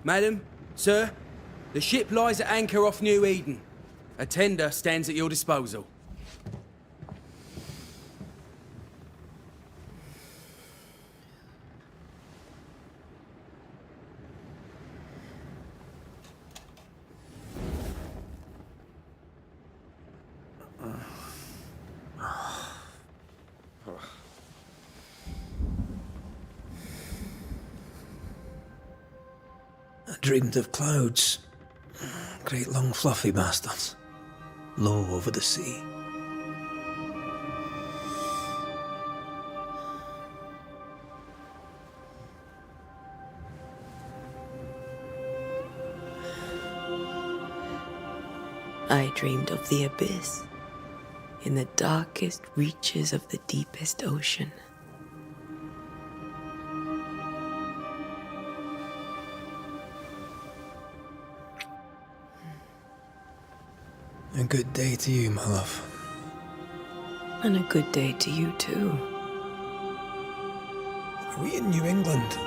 Madam, sir, the ship lies at anchor off New Eden. A tender stands at your disposal. I dreamed of clouds. Great long fluffy bastards. Low over the sea. I dreamed of the abyss, in the darkest reaches of the deepest ocean. A good day to you, my love. And a good day to you too. Are we in New England?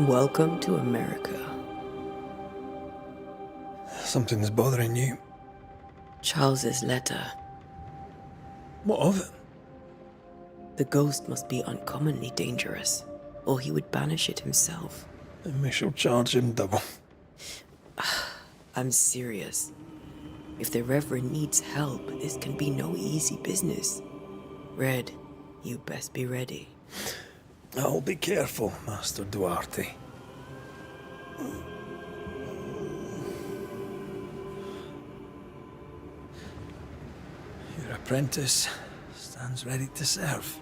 Welcome to America. Something's bothering you. Charles's letter. What of it? The ghost must be uncommonly dangerous, or he would banish it himself. Then we shall charge him double. I'm serious. If the Reverend needs help, this can be no easy business. Red, you best be ready. I'll be careful, Master Duarte. Your apprentice stands ready to serve.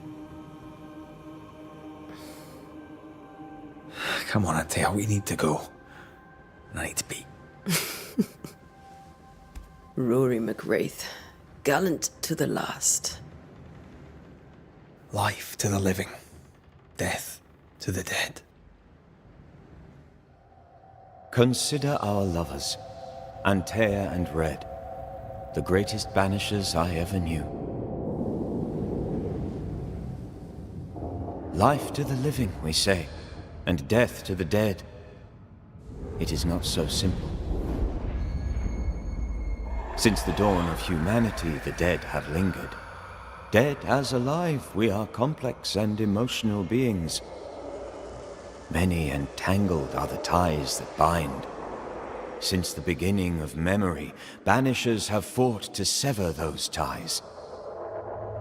Come on, Atea, we need to go. I need to be. Rory McWraith, gallant to the last. Life to the living, death to the dead. Consider our lovers, Antea and Red, the greatest banishers I ever knew. Life to the living, we say, and death to the dead. It is not so simple. Since the dawn of humanity, the dead have lingered. Dead as alive, we are complex and emotional beings. Many and tangled are the ties that bind. Since the beginning of memory, banishers have fought to sever those ties.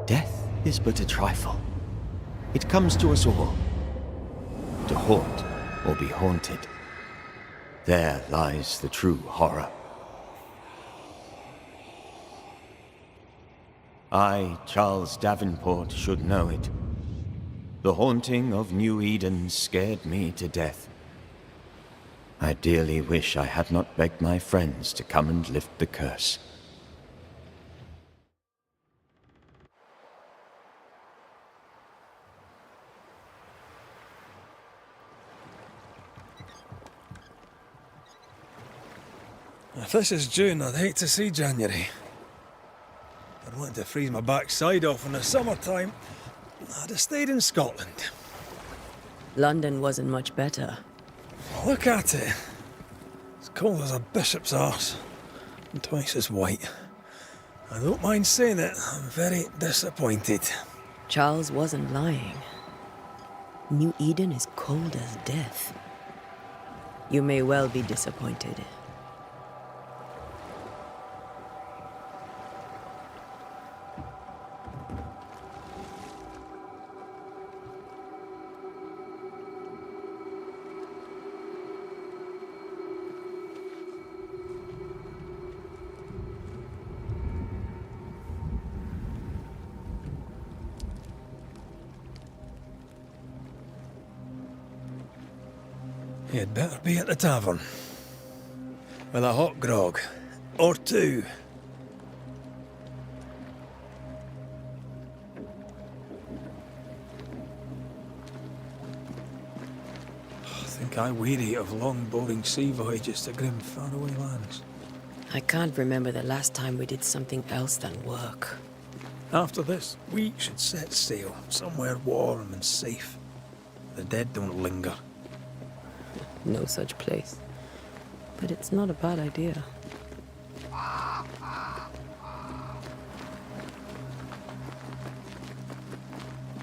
Death is but a trifle. It comes to us all. To haunt or be haunted. There lies the true horror. I, Charles Davenport, should know it. The haunting of New Eden scared me to death. I dearly wish I had not begged my friends to come and lift the curse. If this is June, I'd hate to see January. I'd want to freeze my backside off in the summertime. I'd have stayed in Scotland. London wasn't much better. Look at it. As cold as a bishop's arse. And twice as white. I don't mind saying it, I'm very disappointed. Charles wasn't lying. New Eden is cold as death. You may well be disappointed. You'd better be at the tavern. With a hot grog. Or two. I think I weary of long, boring sea voyages to grim, faraway lands. I can't remember the last time we did something else than work. After this, we should set sail somewhere warm and safe. The dead don't linger. No such place. But it's not a bad idea.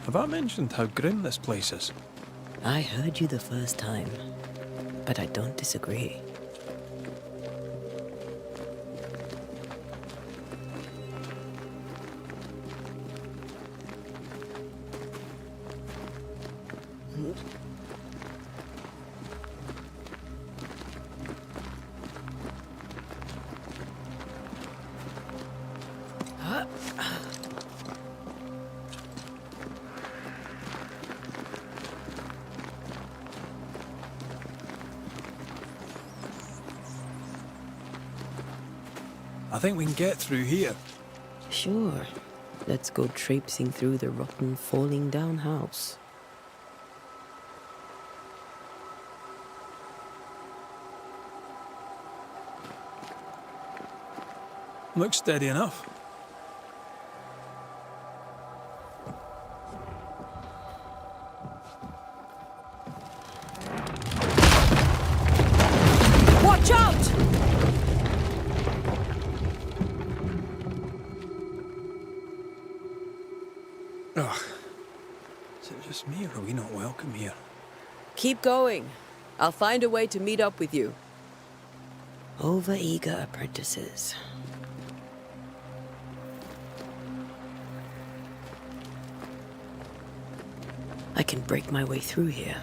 Have I mentioned how grim this place is? I heard you the first time, but I don't disagree. I think we can get through here. Sure. Let's go traipsing through the rotten, falling down house. Looks steady enough. Watch out! Ugh. Is it just me, or are we not welcome here? Keep going. I'll find a way to meet up with you. Over-eager apprentices. I can break my way through here.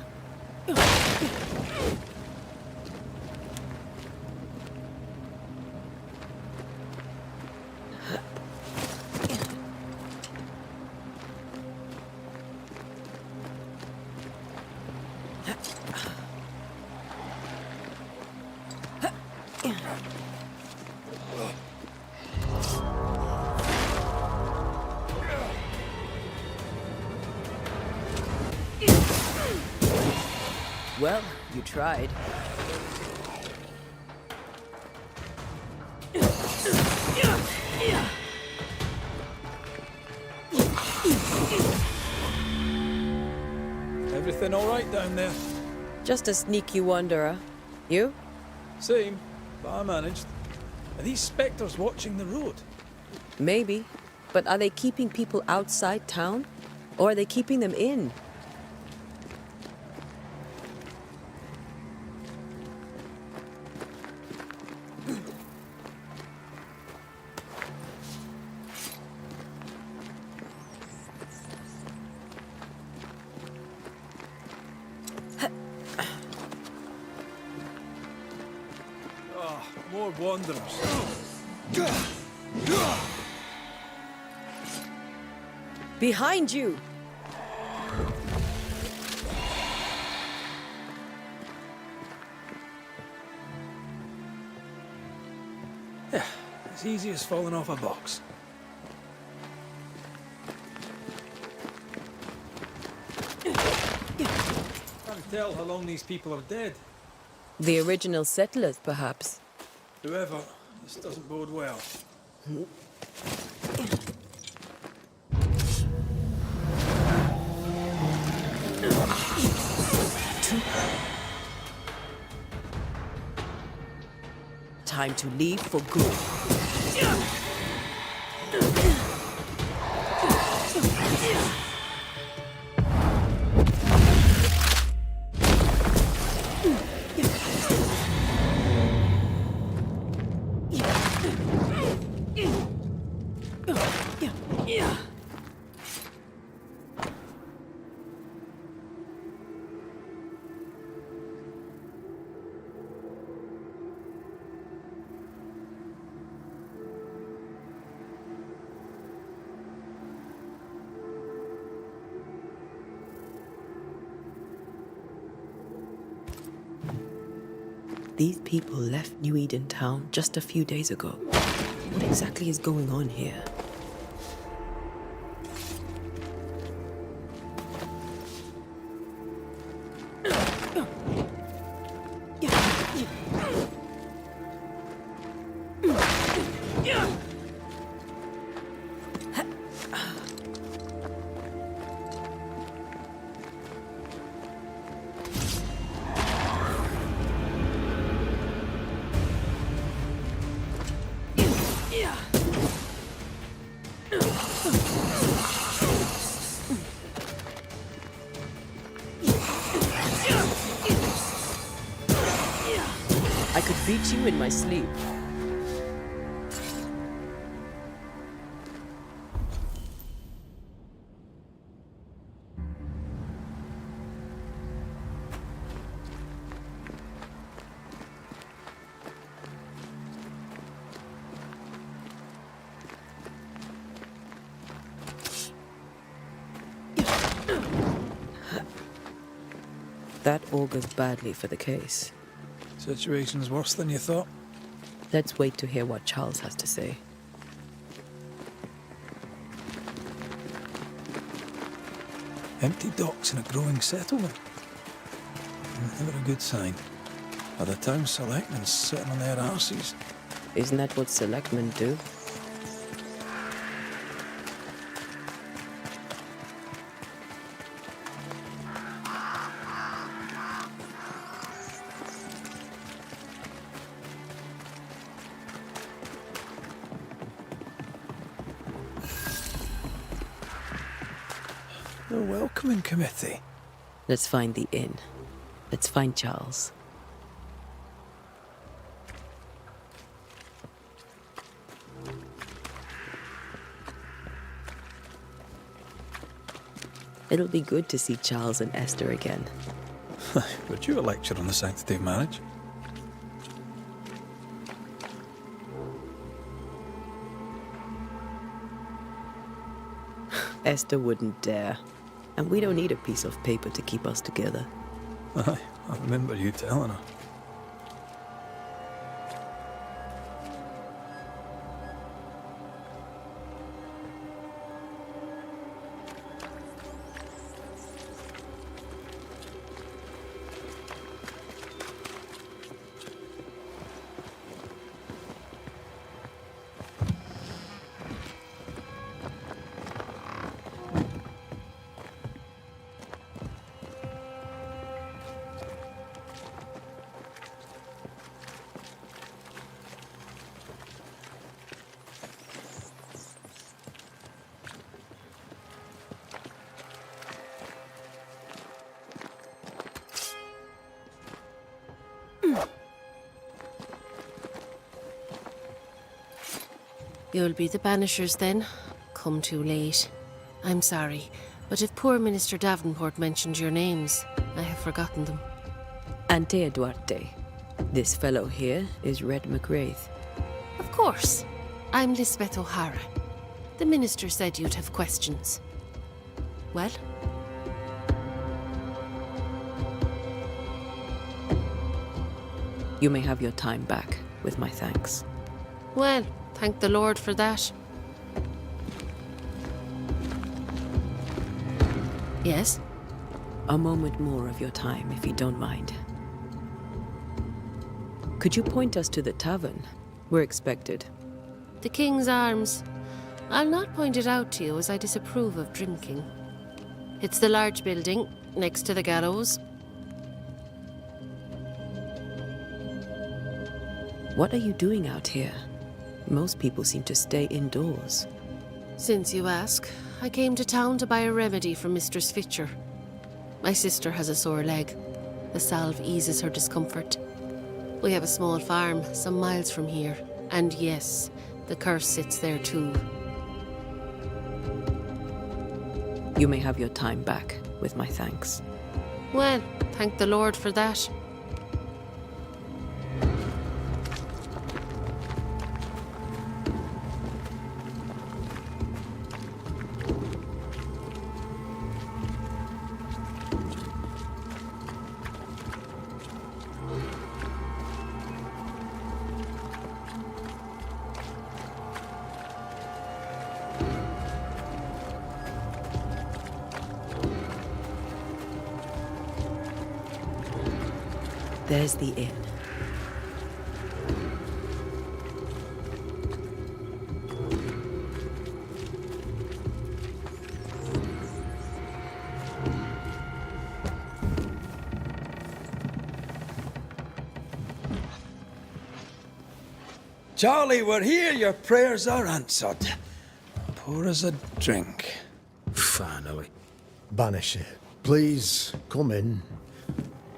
Well, you tried. Everything all right down there? Just a sneaky wanderer. You? Same, but I managed. Are these spectres watching the road? Maybe. But are they keeping people outside town? Or are they keeping them in? More wanderers. Behind you! Yeah, as easy as falling off a box. Can't tell how long these people are dead. The original settlers, perhaps. Whoever, this doesn't bode well. Time to leave for good. These people left New Eden town just a few days ago. What exactly is going on here? I could beat you in my sleep. That augurs badly for the case. Situation's worse than you thought. Let's wait to hear what Charles has to say. Empty docks in a growing settlement. Never a good sign. Are the town selectmen sitting on their arses? Isn't that what selectmen do? The welcoming committee. Let's find the inn. Let's find Charles. It'll be good to see Charles and Esther again. Would you a lecture on the sanctity of marriage? Esther wouldn't dare. And we don't need a piece of paper to keep us together. Aye, I remember you telling her. You'll be the Banishers then? Come too late. I'm sorry, but if poor Minister Davenport mentioned your names, I have forgotten them. Antea Duarte. This fellow here is Red McWraith. Of course. I'm Lisbeth O'Hara. The Minister said you'd have questions. Well? You may have your time back, with my thanks. Well, thank the Lord for that. Yes? A moment more of your time, if you don't mind. Could you point us to the tavern? We're expected. The King's Arms. I'll not point it out to you as I disapprove of drinking. It's the large building, next to the gallows. What are you doing out here? Most people seem to stay indoors. Since you ask, I came to town to buy a remedy from Mistress Fitcher. My sister has a sore leg. The salve eases her discomfort. We have a small farm some miles from here. And yes, the curse sits there too. You may have your time back, with my thanks. Well, thank the Lord for that. There's the inn. Charlie, we're here. Your prayers are answered. Pour us a drink. Finally. Banisher, please come in.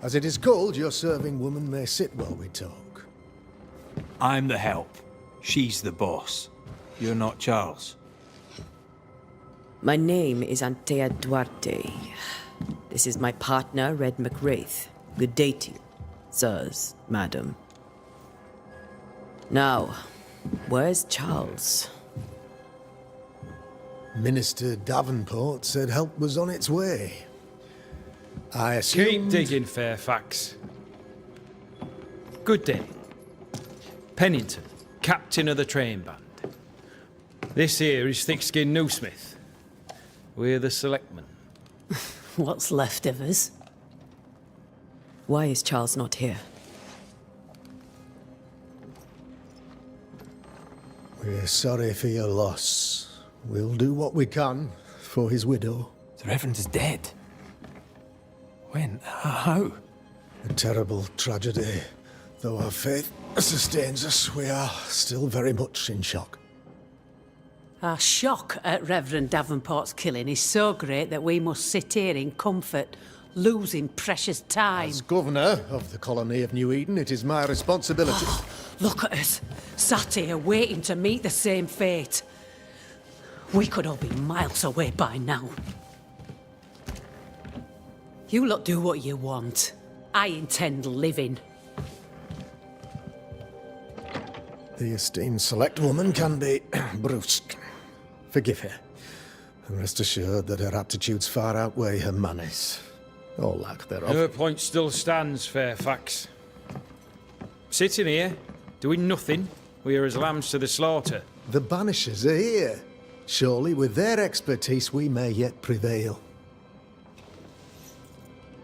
As it is cold, your serving woman may sit while we talk. I'm the help. She's the boss. You're not Charles. My name is Antea Duarte. This is my partner, Red McWraith. Good day to you, sirs, madam. Now, where's Charles? Minister Davenport said help was on its way. I assumed... Keep digging, Fairfax. Good day. Pennington, captain of the train band. This here is Thickskin Newsmith. We're the selectmen. What's left of us? Why is Charles not here? We're sorry for your loss. We'll do what we can for his widow. The Reverend is dead. When? How? A terrible tragedy. Though our faith sustains us, we are still very much in shock. Our shock at Reverend Davenport's killing is so great that we must sit here in comfort, losing precious time. As governor of the colony of New Eden, it is my responsibility... Look at us, sat here waiting to meet the same fate. We could all be miles away by now. You lot do what you want. I intend living. The esteemed select woman can be brusque. Forgive her. And rest assured that her aptitudes far outweigh her manners. Or lack thereof. Her point still stands, Fairfax. Sitting here, doing nothing, we are as lambs to the slaughter. The Banishers are here. Surely with their expertise we may yet prevail.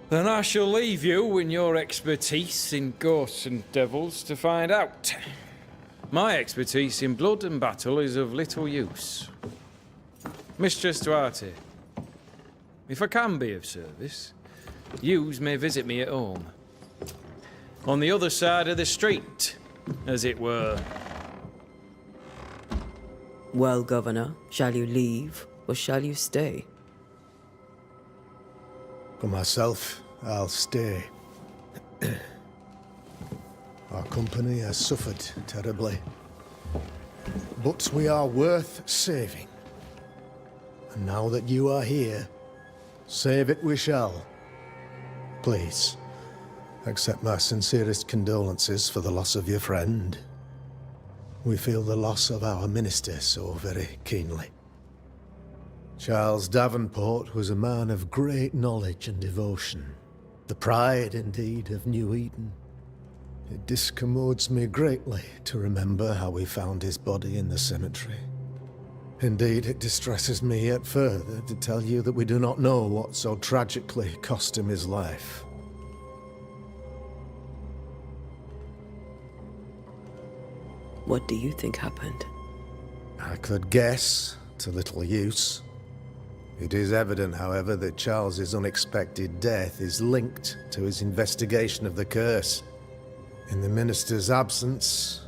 Then I shall leave you and your expertise in ghosts and devils to find out. My expertise in blood and battle is of little use. Mistress Duarte, if I can be of service, yous may visit me at home. On the other side of the street, as it were. Well, Governor, shall you leave or shall you stay? For myself, I'll stay. Our company has suffered terribly. But we are worth saving. And now that you are here, save it we shall. Please, accept my sincerest condolences for the loss of your friend. We feel the loss of our minister so very keenly. Charles Davenport was a man of great knowledge and devotion. The pride, indeed, of New Eden. It discommodes me greatly to remember how we found his body in the cemetery. Indeed, it distresses me yet further to tell you that we do not know what so tragically cost him his life. What do you think happened? I could guess, to little use. It is evident, however, that Charles's unexpected death is linked to his investigation of the curse. In the minister's absence,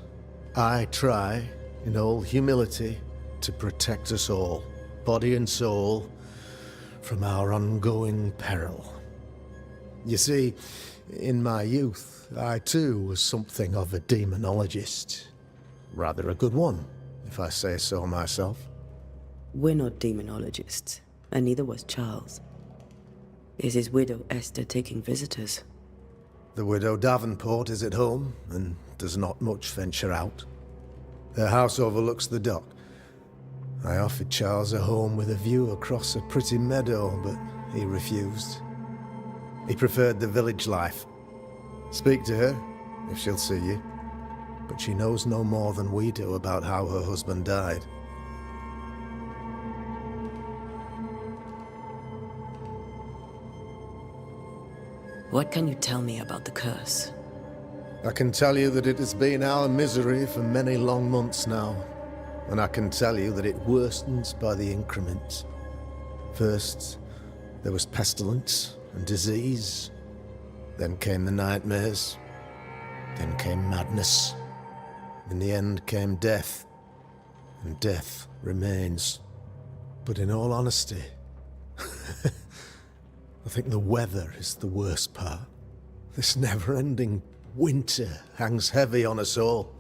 I try, in all humility, to protect us all, body and soul, from our ongoing peril. You see, in my youth, I too was something of a demonologist. Rather a good one, if I say so myself. We're not demonologists, and neither was Charles. Is his widow Esther taking visitors? The widow Davenport is at home, and does not much venture out. Their house overlooks the dock. I offered Charles a home with a view across a pretty meadow, but he refused. He preferred the village life. Speak to her, if she'll see you. But she knows no more than we do about how her husband died. What can you tell me about the curse? I can tell you that it has been our misery for many long months now. And I can tell you that it worsens by the increments. First, there was pestilence and disease. Then came the nightmares. Then came madness. In the end came death. And death remains. But in all honesty, I think the weather is the worst part. This never-ending winter hangs heavy on us all.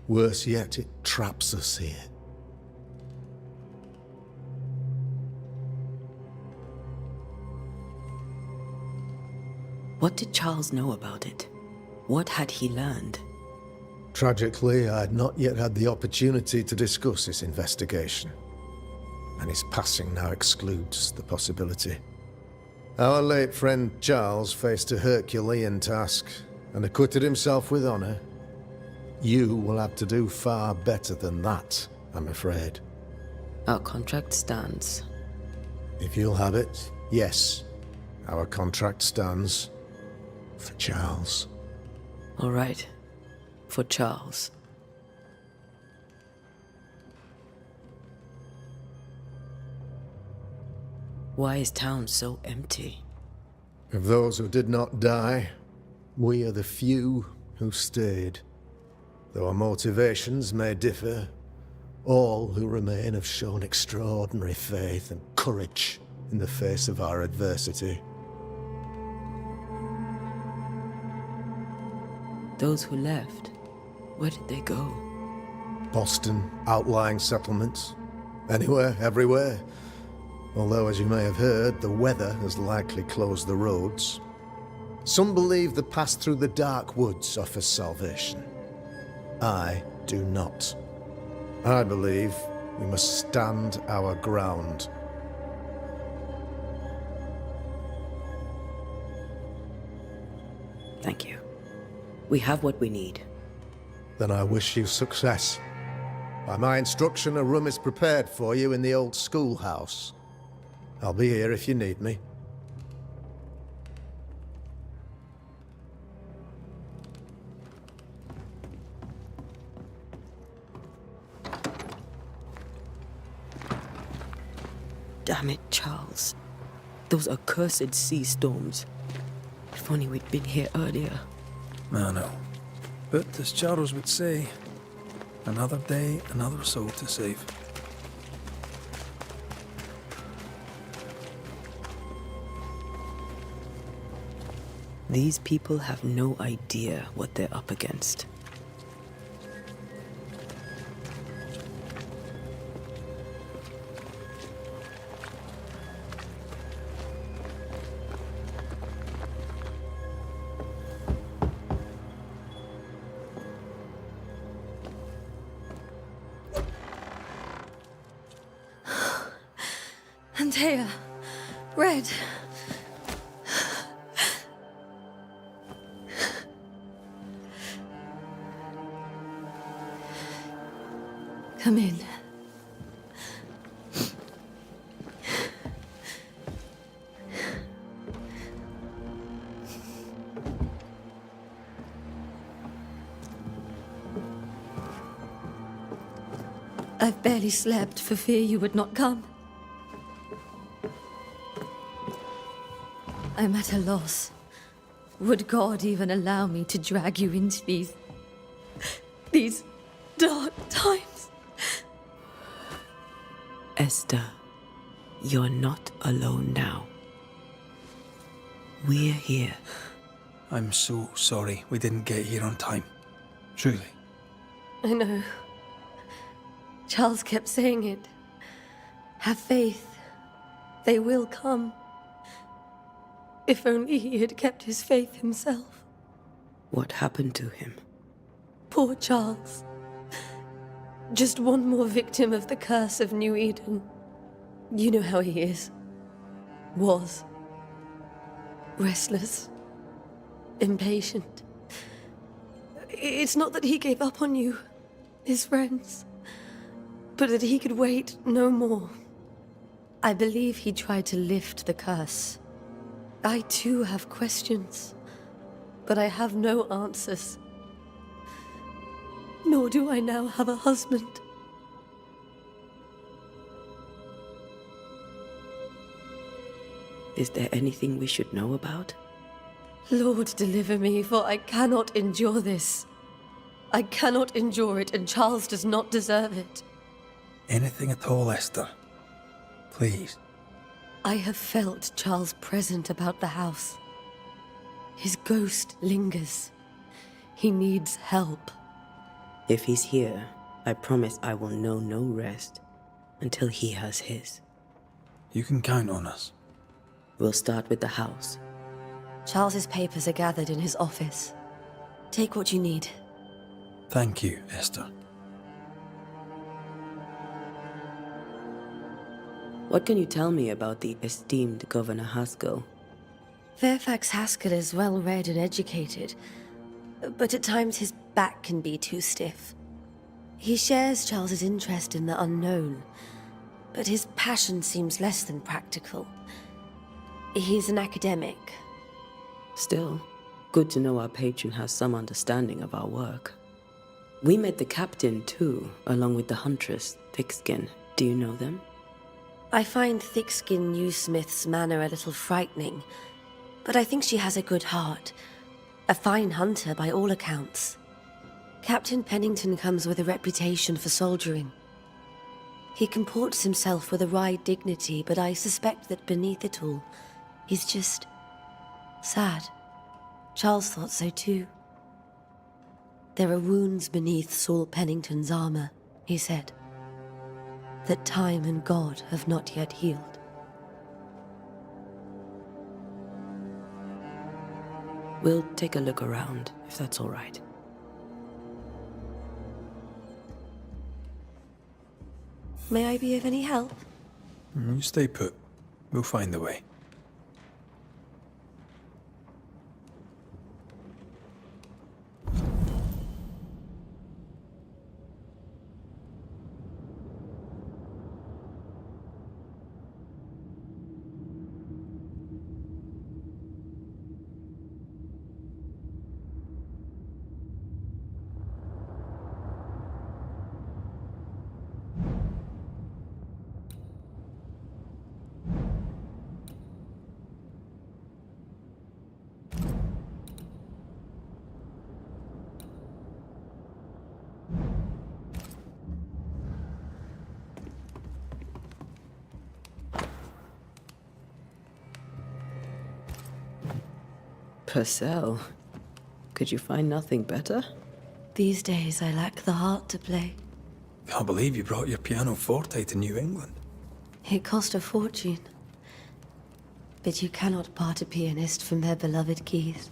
Worse yet, it traps us here. What did Charles know about it? What had he learned? Tragically, I had not yet had the opportunity to discuss this investigation, and his passing now excludes the possibility. Our late friend Charles faced a Herculean task and acquitted himself with honor. You will have to do far better than that, I'm afraid. Our contract stands. If you'll have it, yes, our contract stands for Charles. All right. For Charles. Why is town so empty? Of those who did not die, we are the few who stayed. Though our motivations may differ, all who remain have shown extraordinary faith and courage in the face of our adversity. Those who left, where did they go? Boston, outlying settlements. Anywhere, everywhere. Although, as you may have heard, the weather has likely closed the roads. Some believe the path through the dark woods offers salvation. I do not. I believe we must stand our ground. Thank you. We have what we need. Then I wish you success. By my instruction, a room is prepared for you in the old schoolhouse. I'll be here if you need me. Damn it, Charles. Those accursed sea storms. If only we'd been here earlier. I know. But as Charles would say, another day, another soul to save. These people have no idea what they're up against. Antea, Red. Come in. I've barely slept for fear you would not come. I'm at a loss. Would God even allow me to drag you into these dark times? Esther, you're not alone now. We're here. I'm so sorry we didn't get here on time. Truly. I know. Charles kept saying it. Have faith. They will come. If only he had kept his faith himself. What happened to him? Poor Charles. Just one more victim of the curse of New Eden. You know how he is. Was. Restless. Impatient. It's not that he gave up on you, his friends, but that he could wait no more. I believe he tried to lift the curse. I too have questions, but I have no answers. Nor do I now have a husband. Is there anything we should know about? Lord, deliver me, for I cannot endure this. I cannot endure it, and Charles does not deserve it. Anything at all, Esther. Please. I have felt Charles present about the house. His ghost lingers. He needs help. If he's here, I promise I will know no rest until he has his. You can count on us. We'll start with the house. Charles's papers are gathered in his office. Take what you need. Thank you, Esther. What can you tell me about the esteemed Governor Haskell? Fairfax Haskell is well read and educated, but at times his back can be too stiff. He shares Charles's interest in the unknown, but his passion seems less than practical. He's an academic. Still, good to know our patron has some understanding of our work. We met the captain too, along with the huntress, Thickskin. Do you know them? I find Thickskin Newsmith's manner a little frightening, but I think she has a good heart. A fine hunter by all accounts. Captain Pennington comes with a reputation for soldiering. He comports himself with a wry dignity, but I suspect that beneath it all, he's just sad. Charles thought so too. There are wounds beneath Saul Pennington's armor, he said, that time and God have not yet healed. We'll take a look around, if that's all right. May I be of any help? You stay put. We'll find a way. Purcell, could you find nothing better? These days I lack the heart to play. Can't believe you brought your pianoforte to New England. It cost a fortune. But you cannot part a pianist from their beloved keys.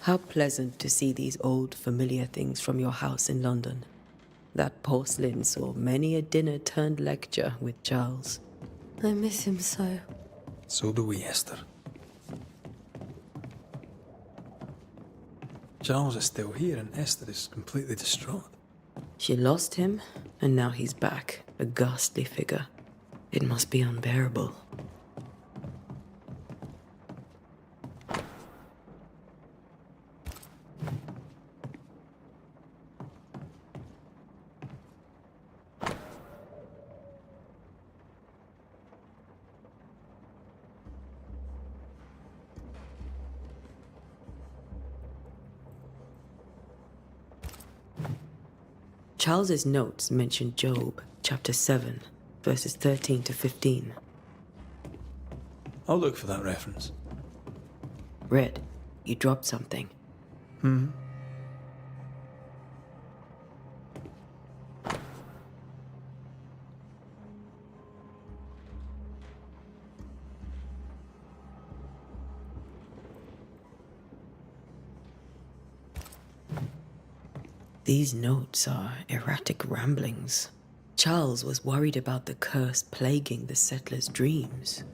How pleasant to see these old, familiar things from your house in London. That porcelain saw many a dinner-turned-lecture with Charles. I miss him so. So do we, Esther. Charles is still here and Esther is completely distraught. She lost him, and now he's back, a ghastly figure. It must be unbearable. Charles's notes mention Job, chapter 7, verses 13 to 15. I'll look for that reference. Red, you dropped something. These notes are erratic ramblings. Charles was worried about the curse plaguing the settlers' dreams.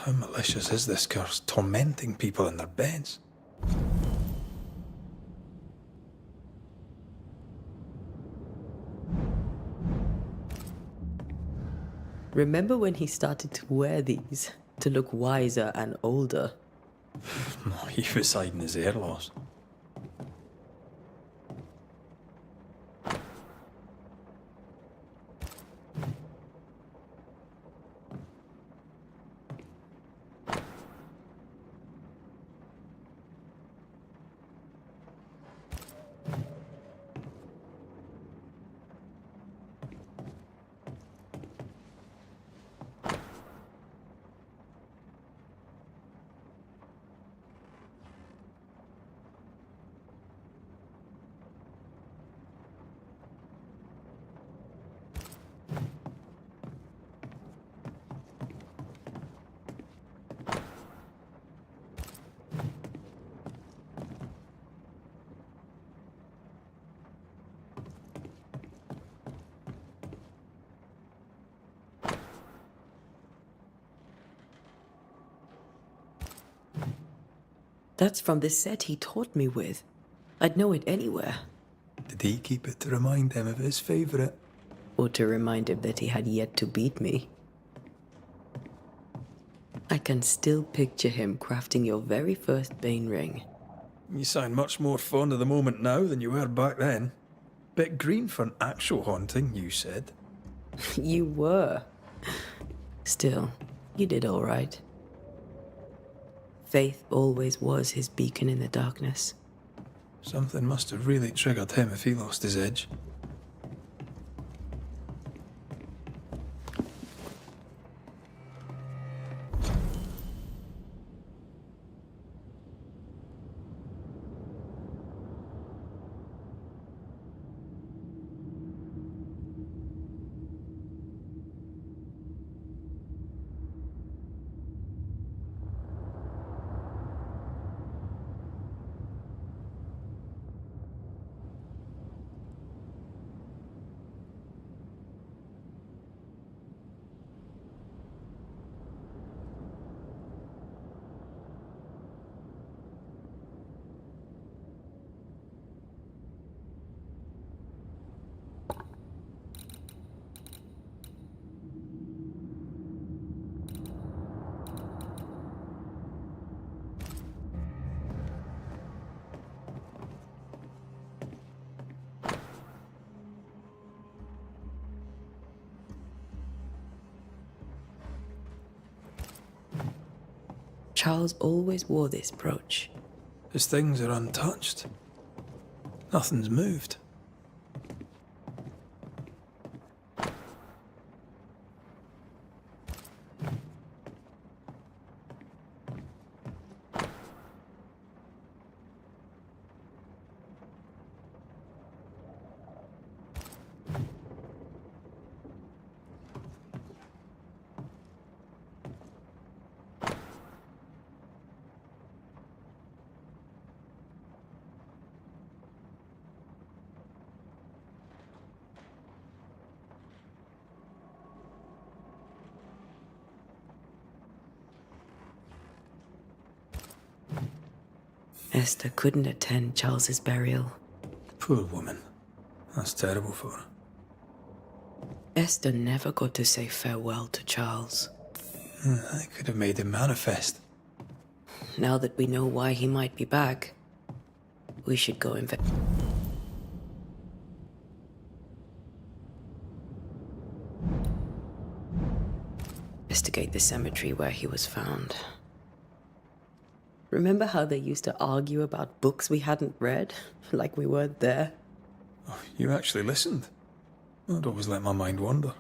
How malicious is this curse, tormenting people in their beds? Remember when he started to wear these to look wiser and older? He was hiding his hair loss. That's from the set he taught me with. I'd know it anywhere. Did he keep it to remind him of his favourite? Or to remind him that he had yet to beat me. I can still picture him crafting your very first Bane ring. You sound much more fond of the moment now than you were back then. Bit green for an actual haunting, you said. You were. Still, you did all right. Faith always was his beacon in the darkness. Something must have really triggered him if he lost his edge. Charles always wore this brooch. His things are untouched. Nothing's moved. Esther couldn't attend Charles's burial. Poor woman. That's terrible for her. Esther never got to say farewell to Charles. I could have made him manifest. Now that we know why he might be back, we should go investigate the cemetery where he was found. Remember how they used to argue about books we hadn't read? Like we weren't there? Oh, you actually listened. I'd always let my mind wander.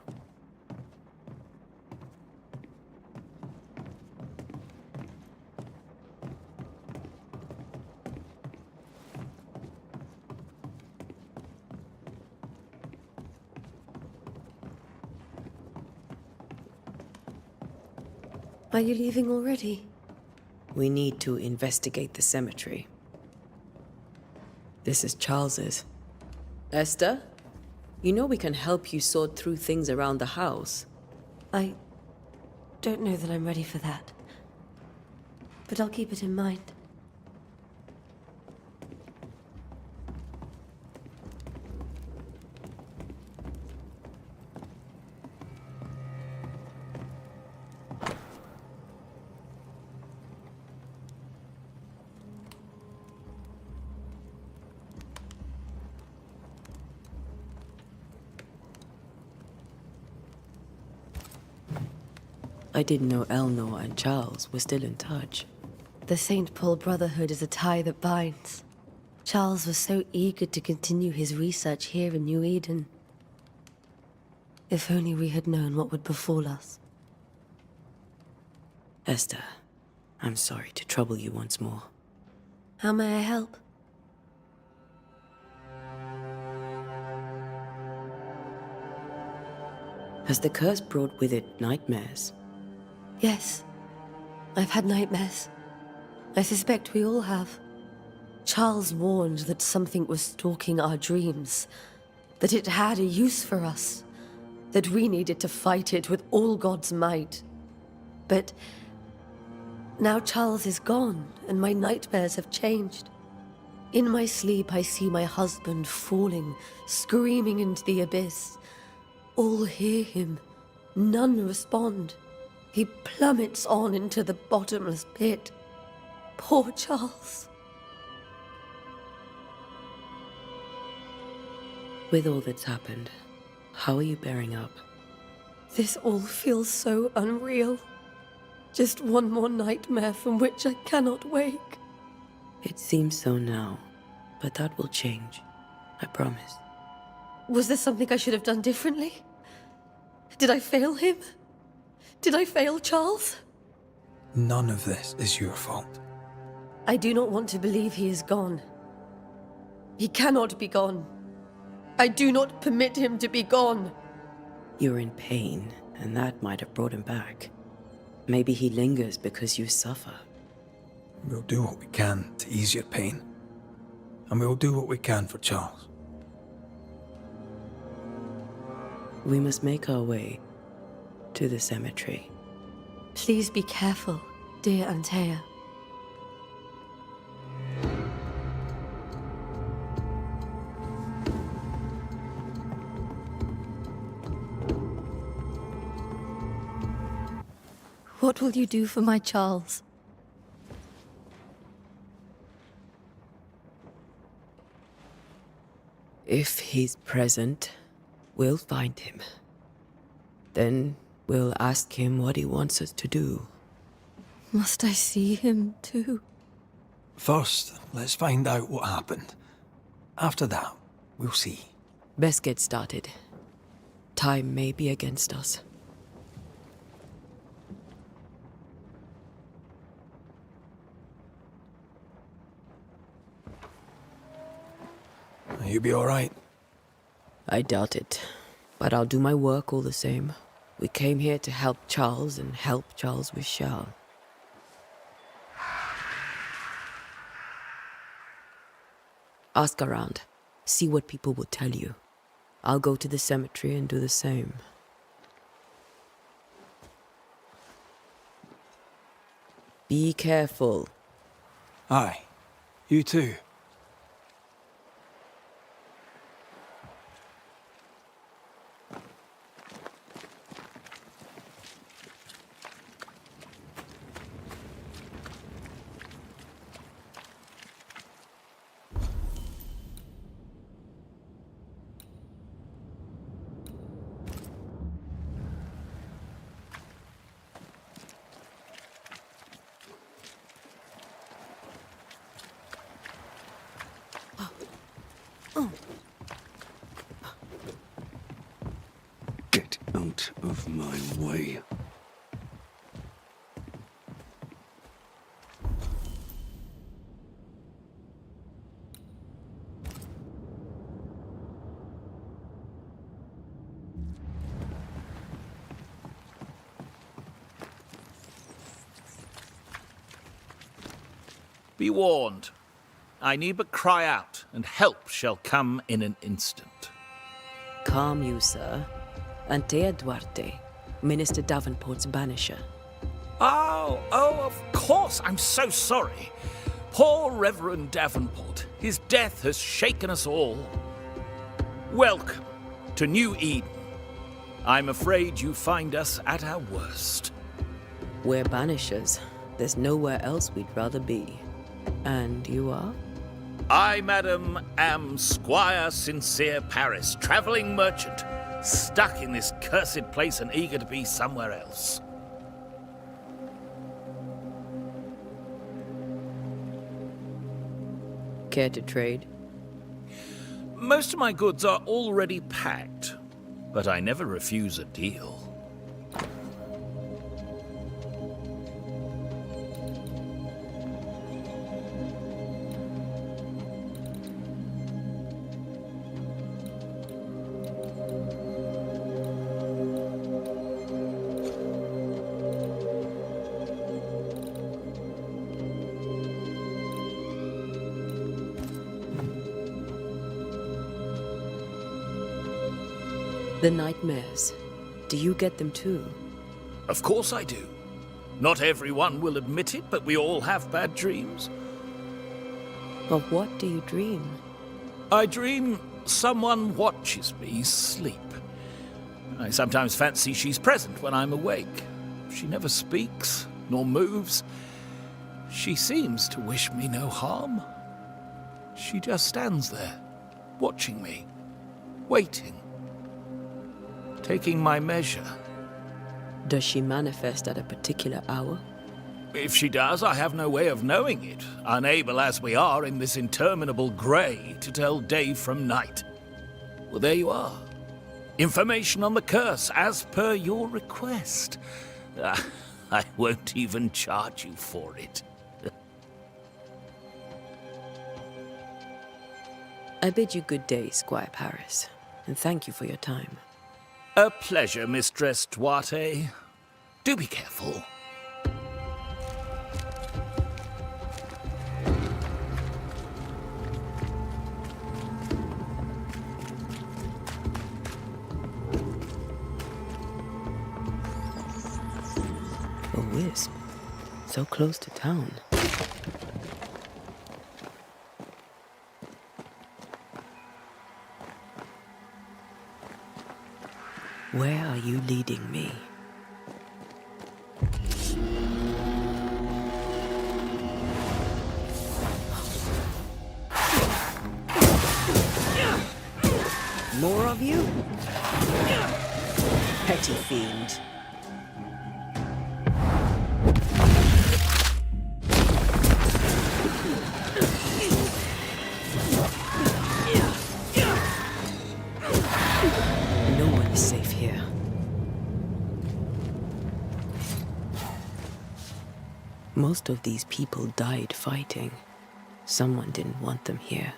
Are you leaving already? We need to investigate the cemetery. This is Charles's. Esther, you know we can help you sort through things around the house. I don't know that I'm ready for that. But I'll keep it in mind. I didn't know Eleanor and Charles were still in touch. The St. Paul Brotherhood is a tie that binds. Charles was so eager to continue his research here in New Eden. If only we had known what would befall us. Esther, I'm sorry to trouble you once more. How may I help? Has the curse brought with it nightmares? Yes. I've had nightmares. I suspect we all have. Charles warned that something was stalking our dreams, that it had a use for us, that we needed to fight it with all God's might. But now Charles is gone, and my nightmares have changed. In my sleep, I see my husband falling, screaming into the abyss. All hear him. None respond. He plummets on into the bottomless pit. Poor Charles. With all that's happened, how are you bearing up? This all feels so unreal. Just one more nightmare from which I cannot wake. It seems so now, but that will change. I promise. Was there something I should have done differently? Did I fail him? Did I fail Charles? None of this is your fault. I do not want to believe he is gone. He cannot be gone. I do not permit him to be gone. You're in pain, and that might have brought him back. Maybe he lingers because you suffer. We'll do what we can to ease your pain. And we'll do what we can for Charles. We must make our way to the cemetery. Please be careful, dear Antea. What will you do for my Charles? If he's present, we'll find him. Then we'll ask him what he wants us to do. Must I see him too? First, let's find out what happened. After that, we'll see. Best get started. Time may be against us. You'll be all right. I doubt it, but I'll do my work all the same. We came here to help Charles, and help Charles we shall. Ask around. See what people will tell you. I'll go to the cemetery and do the same. Be careful. Aye. You too. Get out of my way. Be warned. I need but cry out, and help shall come in an instant. Calm you, sir. Antea Duarte, Minister Davenport's banisher. Oh, of course. I'm so sorry. Poor Reverend Davenport. His death has shaken us all. Welcome to New Eden. I'm afraid you find us at our worst. We're banishers. There's nowhere else we'd rather be. And you are? I, madam, am Squire Sincere Paris, travelling merchant, stuck in this cursed place and eager to be somewhere else. Care to trade? Most of my goods are already packed, but I never refuse a deal. The nightmares. Do you get them too? Of course I do. Not everyone will admit it, but we all have bad dreams. Of what do you dream? I dream someone watches me sleep. I sometimes fancy she's present when I'm awake. She never speaks, nor moves. She seems to wish me no harm. She just stands there, watching me, waiting, taking my measure. Does she manifest at a particular hour? If she does, I have no way of knowing it, unable as we are in this interminable grey to tell day from night. Well, there you are. Information on the curse, as per your request. I won't even charge you for it. I bid you good day, Squire Paris, and thank you for your time. A pleasure, Mistress Duarte. Do be careful. A wisp. So close to town. Where are you leading me? More of you? Petty fiend. No one is safe here. Most of these people died fighting. Someone didn't want them here.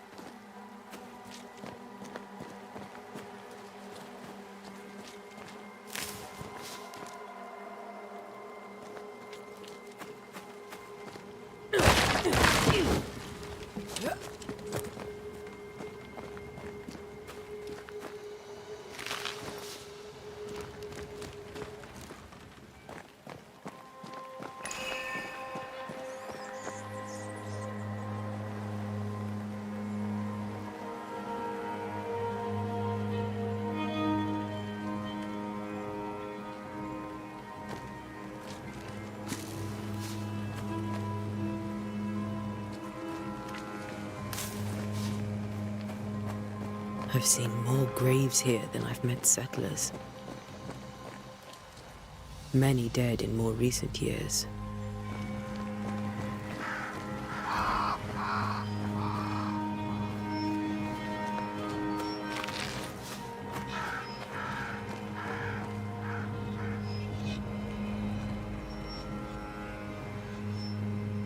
I've seen more graves here than I've met settlers. Many dead in more recent years.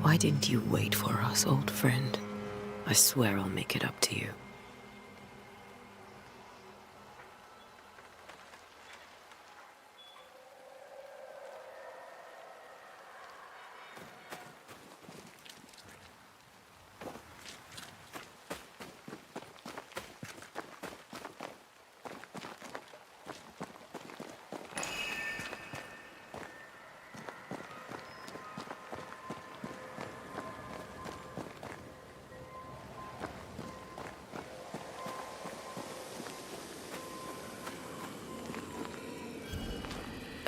Why didn't you wait for us, old friend? I swear I'll make it up to you.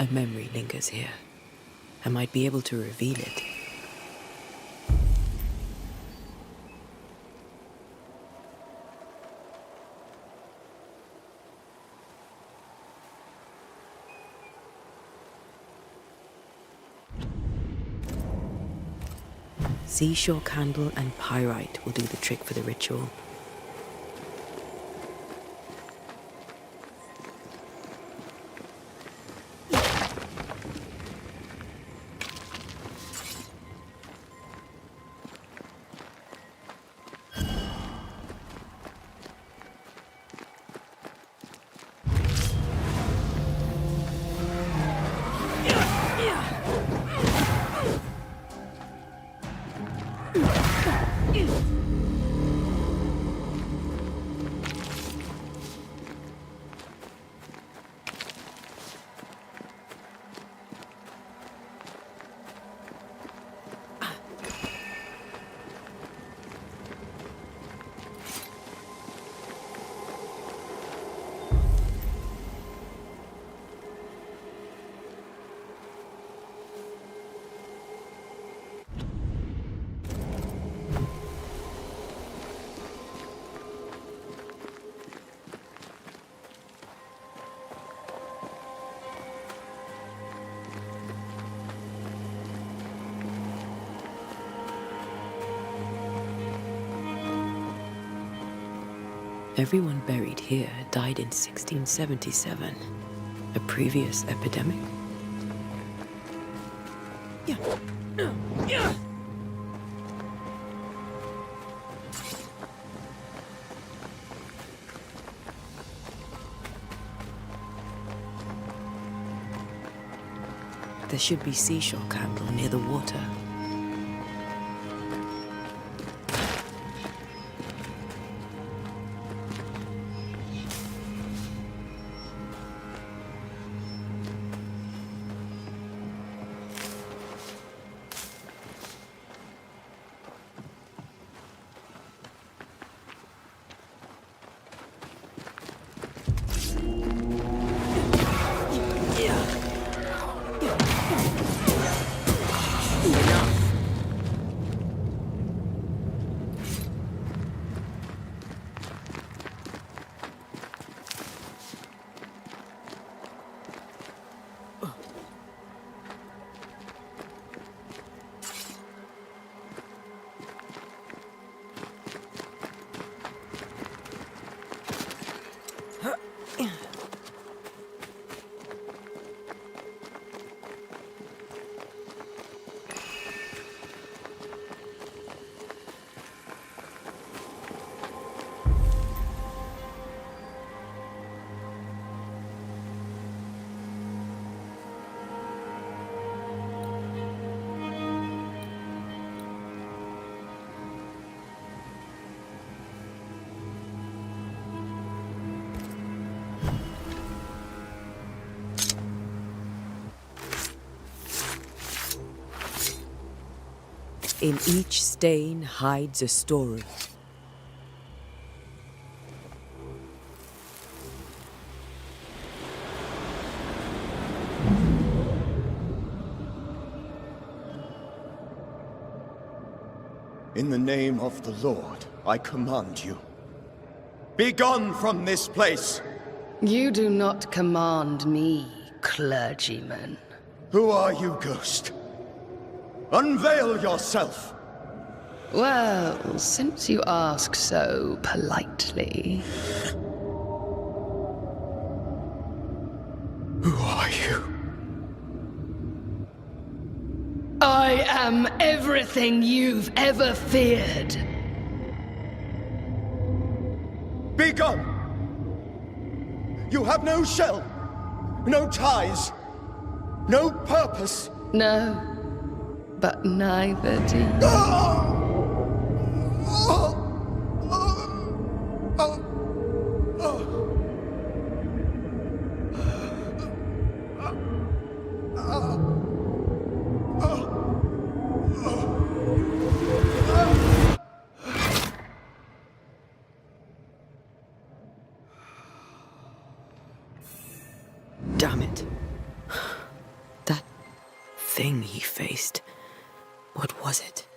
A memory lingers here. I might be able to reveal it. Seashore candle and pyrite will do the trick for the ritual. Everyone buried here died in 1677. A previous epidemic? Yeah. There should be seashore candle near the water. In each stain hides a story. In the name of the Lord, I command you. Be gone from this place! You do not command me, clergyman. Who are you, ghost? Unveil yourself! Well, since you ask so politely... Who are you? I am everything you've ever feared. Be gone! You have no shell, no ties, no purpose. No, but neither do you. Damn it. thing he faced. What was it?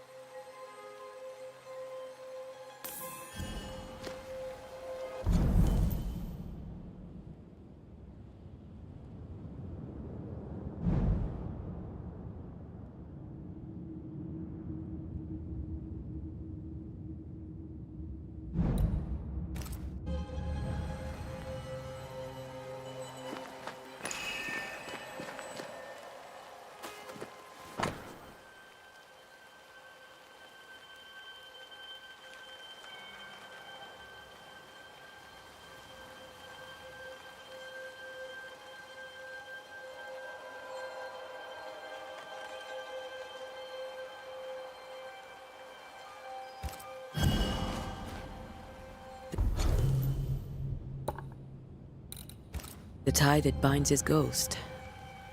The tie that binds his ghost.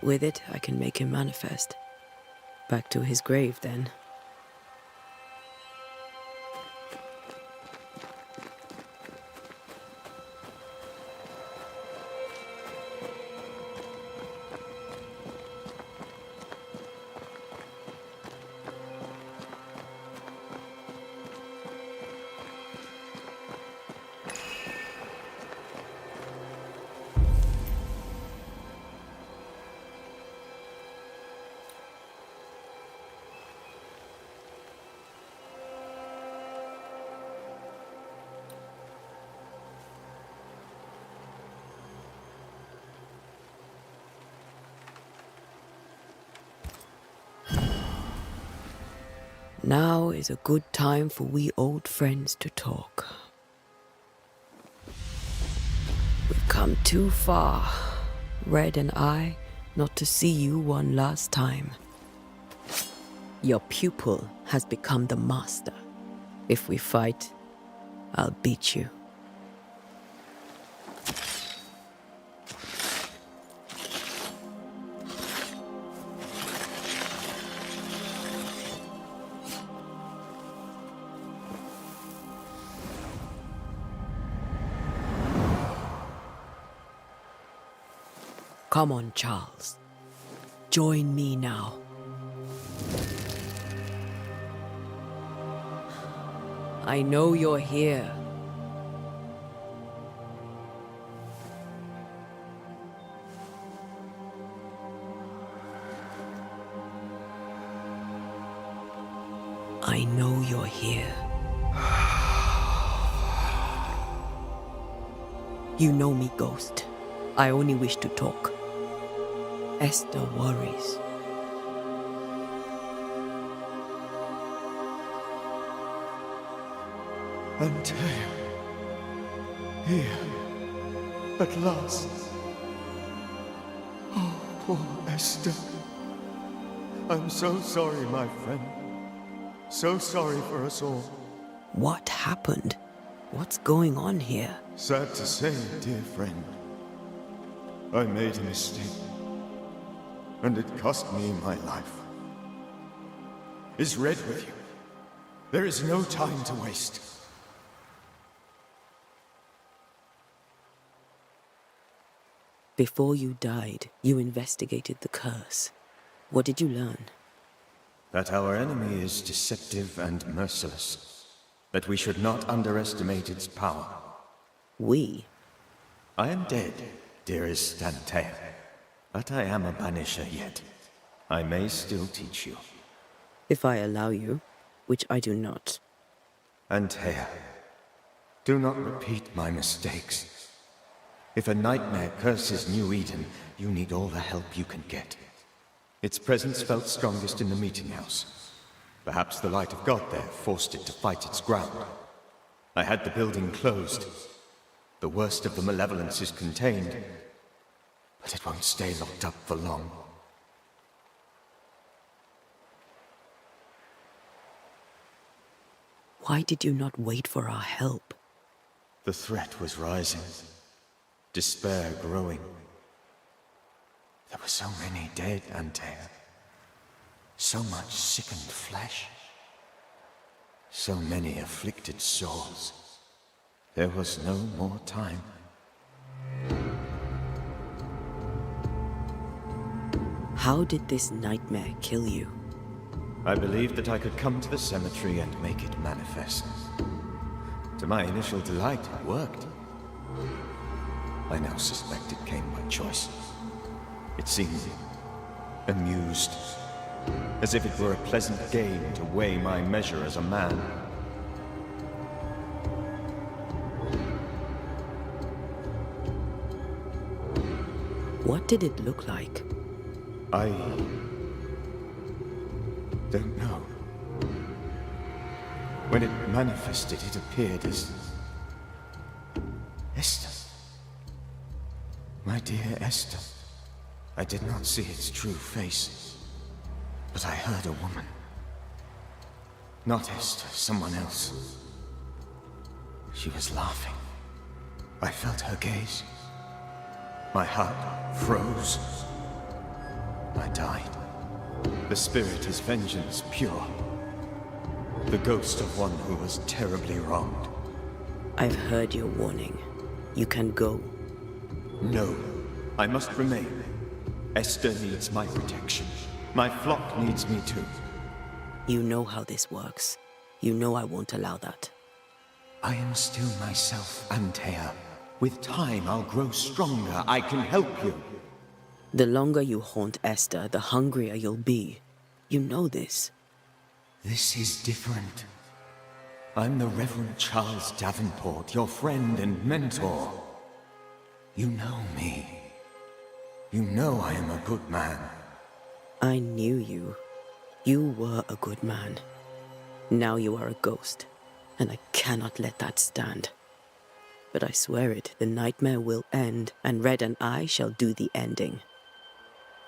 With it, I can make him manifest. Back to his grave, then. Now is a good time for we old friends to talk. We've come too far, Red and I, not to see you one last time. Your pupil has become the master. If we fight, I'll beat you. Come on, Charles. Join me now. I know you're here. I know you're here. You know me, Ghost. I only wish to talk. Esther worries. Antea. Here. At last. Oh, poor Esther. I'm so sorry, my friend. So sorry for us all. What happened? What's going on here? Sad to say, dear friend. I made a mistake. And it cost me my life. Is Red with you? There is no time to waste. Before you died, you investigated the curse. What did you learn? That our enemy is deceptive and merciless. That we should not underestimate its power. We? I am dead, dearest Antea. But I am a Banisher yet. I may still teach you. If I allow you, which I do not. Antea, do not repeat my mistakes. If a nightmare curses New Eden, you need all the help you can get. Its presence felt strongest in the meeting house. Perhaps the light of God there forced it to fight its ground. I had the building closed. The worst of the malevolence is contained, but it won't stay locked up for long. Why did you not wait for our help? The threat was rising. Despair growing. There were so many dead, Antea. So much sickened flesh. So many afflicted souls. There was no more time. How did this nightmare kill you? I believed that I could come to the cemetery and make it manifest. To my initial delight, it worked. I now suspect it came by choice. It seemed amused, as if it were a pleasant game to weigh my measure as a man. What did it look like? I don't know. When it manifested, it appeared as Esther. My dear Esther. I did not see its true face, but I heard a woman. Not Esther, someone else. She was laughing. I felt her gaze. My heart froze. I died. The spirit is vengeance pure. The ghost of one who was terribly wronged. I've heard your warning. You can go. No, I must remain. Esther needs my protection. My flock needs me too. You know how this works. You know I won't allow that. I am still myself, Antea. With time, I'll grow stronger. I can help you. The longer you haunt Esther, the hungrier you'll be. You know this. This is different. I'm the Reverend Charles Davenport, your friend and mentor. You know me. You know I am a good man. I knew you. You were a good man. Now you are a ghost, and I cannot let that stand. But I swear it, the nightmare will end, and Red and I shall do the ending.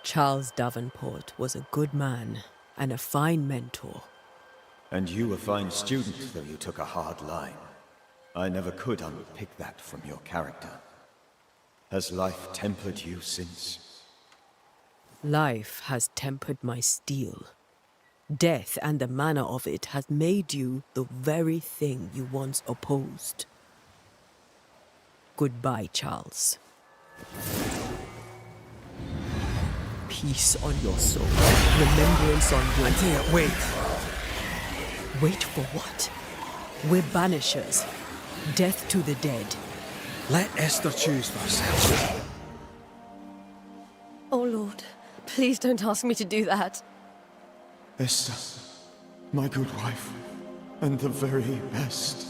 Charles Davenport was a good man and a fine mentor. And you a fine student, though you took a hard line. I never could unpick that from your character. Has life tempered you since? Life has tempered my steel. Death and the manner of it has made you the very thing you once opposed. Goodbye, Charles. Peace on your soul. Remembrance on your... Antea, wait! Wait for what? We're banishers. Death to the dead. Let Esther choose for herself. Oh, Lord, please don't ask me to do that. Esther, my good wife, and the very best.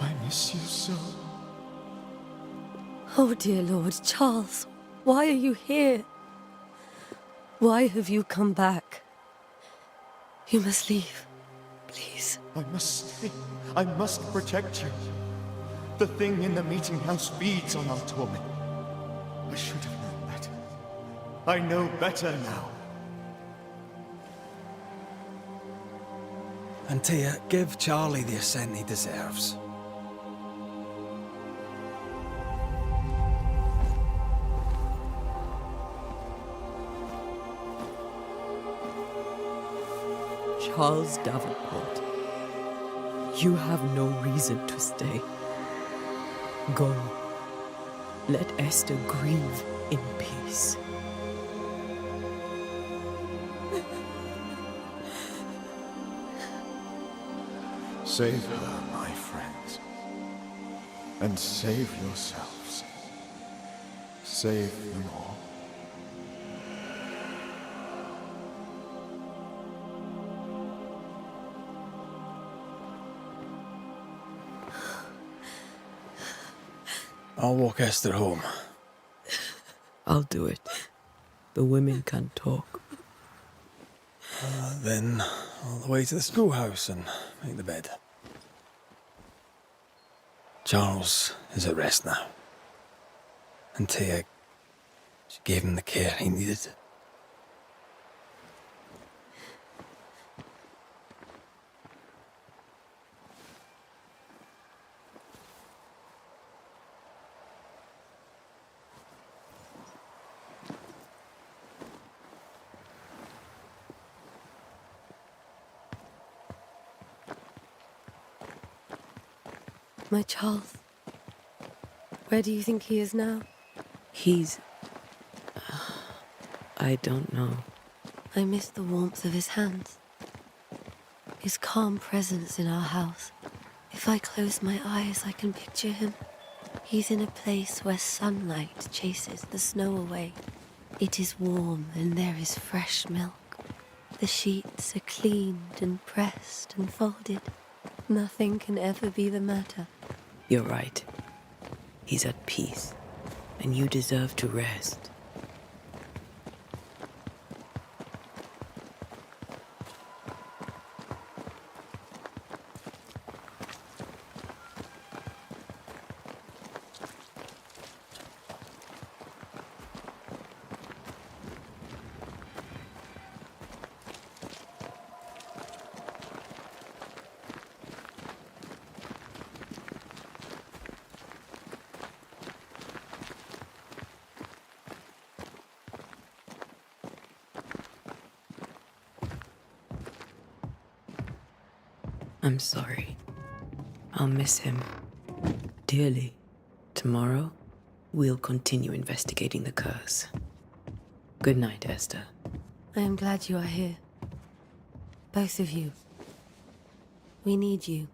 I miss you so. Oh, dear Lord, Charles, why are you here? Why have you come back? You must leave, please. I must stay. I must protect you. The thing in the meeting house feeds on our torment. I should have known better. I know better now. Antea, give Charlie the ascent he deserves. Charles Davenport, you have no reason to stay. Go. Let Esther grieve in peace. Save her, my friends. And save yourselves. Save them all. I'll walk Esther home. I'll do it. The women can talk. Then all the way to the schoolhouse and make the bed. Charles is at rest now. Antea, she gave him the care he needed. My Charles, where do you think he is now? He's... I don't know. I miss the warmth of his hands. His calm presence in our house. If I close my eyes, I can picture him. He's in a place where sunlight chases the snow away. It is warm and there is fresh milk. The sheets are cleaned and pressed and folded. Nothing can ever be the matter. You're right. He's at peace, and you deserve to rest. I'm sorry. I'll miss him dearly. Tomorrow, we'll continue investigating the curse. Good night, Esther. I am glad you are here. Both of you. We need you.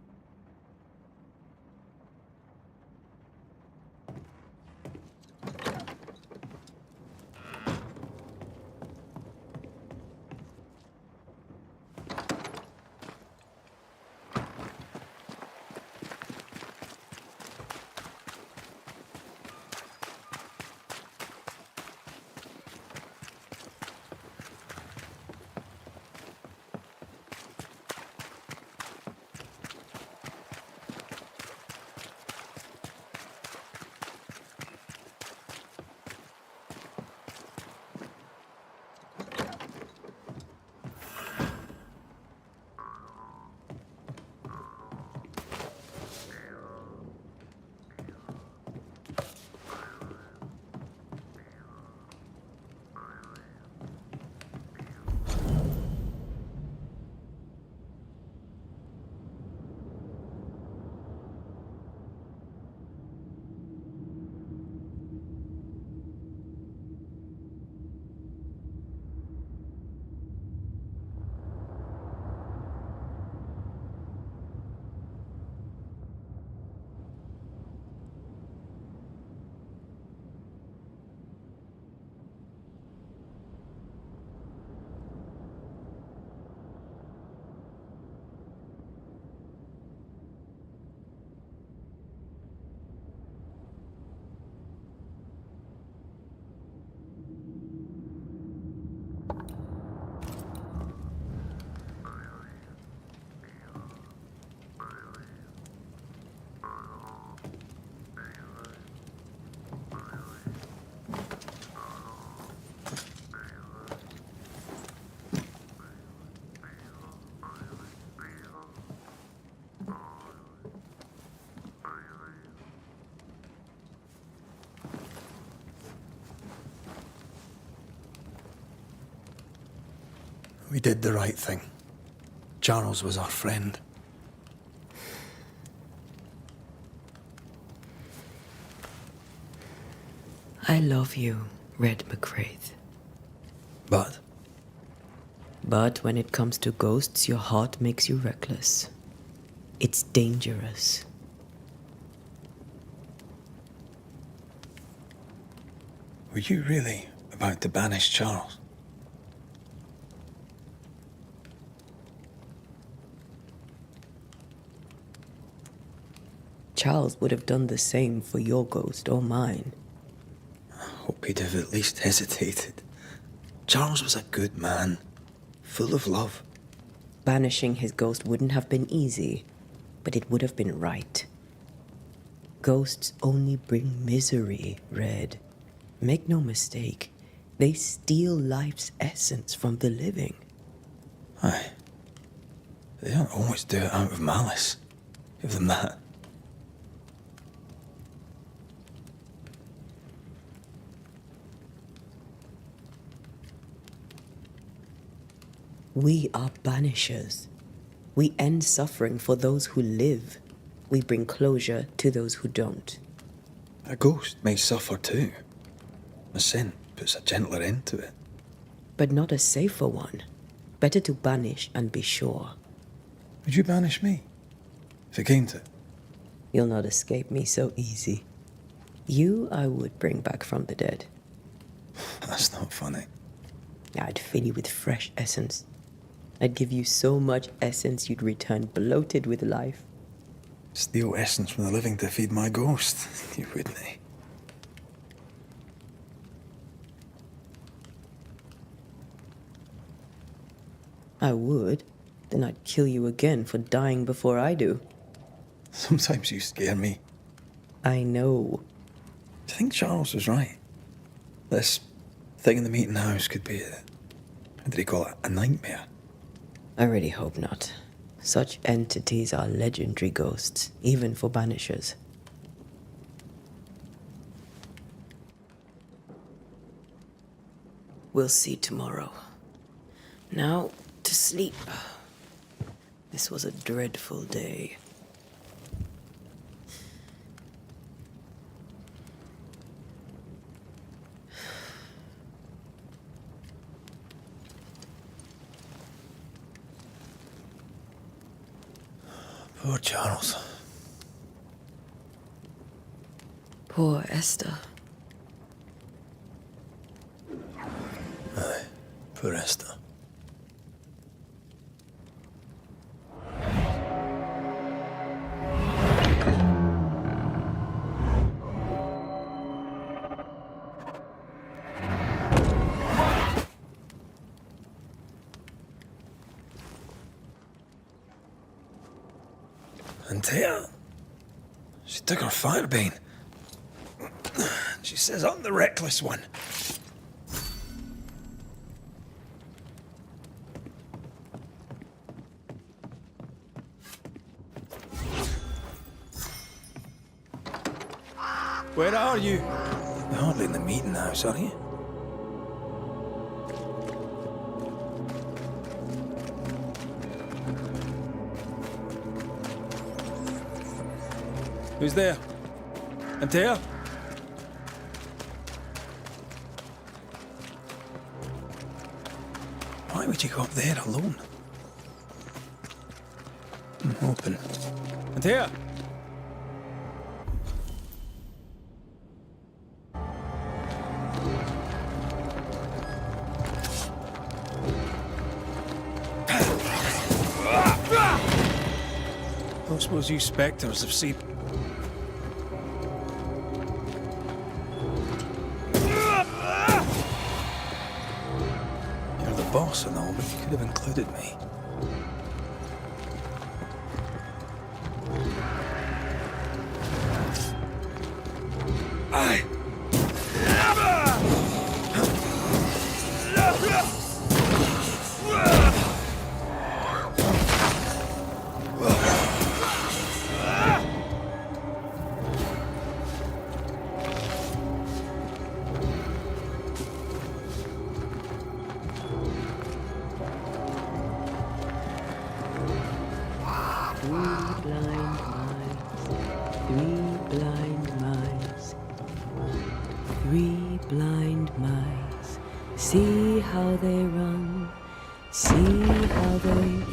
We did the right thing. Charles was our friend. I love you, Red McCraith. But But when it comes to ghosts, your heart makes you reckless. It's dangerous. were you really about to banish Charles? Charles would have done the same for your ghost or mine. I hope he'd have at least hesitated. Charles was a good man, full of love. Banishing his ghost wouldn't have been easy, but it would have been right. Ghosts only bring misery, Red. Make no mistake, they steal life's essence from the living. Aye. They don't always do it out of malice. Give them that. We are banishers. We end suffering for those who live. We bring closure to those who don't. A ghost may suffer too. A sin puts a gentler end to it. but not a safer one. Better to banish and be sure. Would you banish me? If it came to it? You'll not escape me so easy. You I would bring back from the dead. That's not funny. I'd fill you with fresh essence. I'd give you so much essence you'd return bloated with life. Steal essence from the living to feed my ghost. You wouldn't, eh? I would. Then I'd kill you again for dying before I do. Sometimes you scare me. I know. Do you think Charles was right? This thing in the meeting house could be what did he call it? A nightmare? I really hope not. Such entities are legendary ghosts, even for Banishers. We'll see tomorrow. Now, to sleep. This was a dreadful day. Poor Charles. Poor Esther. Aye, poor Esther. And Tia, she took her firebane. She says I'm the reckless one. Where are you? You're hardly in the meeting house, are you? Who's there? Antea? Why would you go up there alone? I'm hoping. Antea? Don't suppose you spectres have seen. You're the boss and all, but you could have included me. Aye. Three blind mice, see how they run, see how they...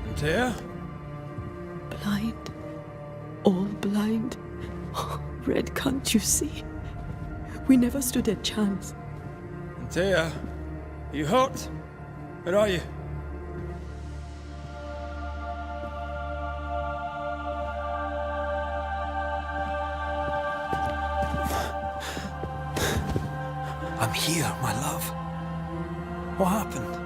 Antea? Blind, all blind. Red, can't you see? We never stood a chance. Antea, are you hurt? Where are you? I'm here, my love. What happened?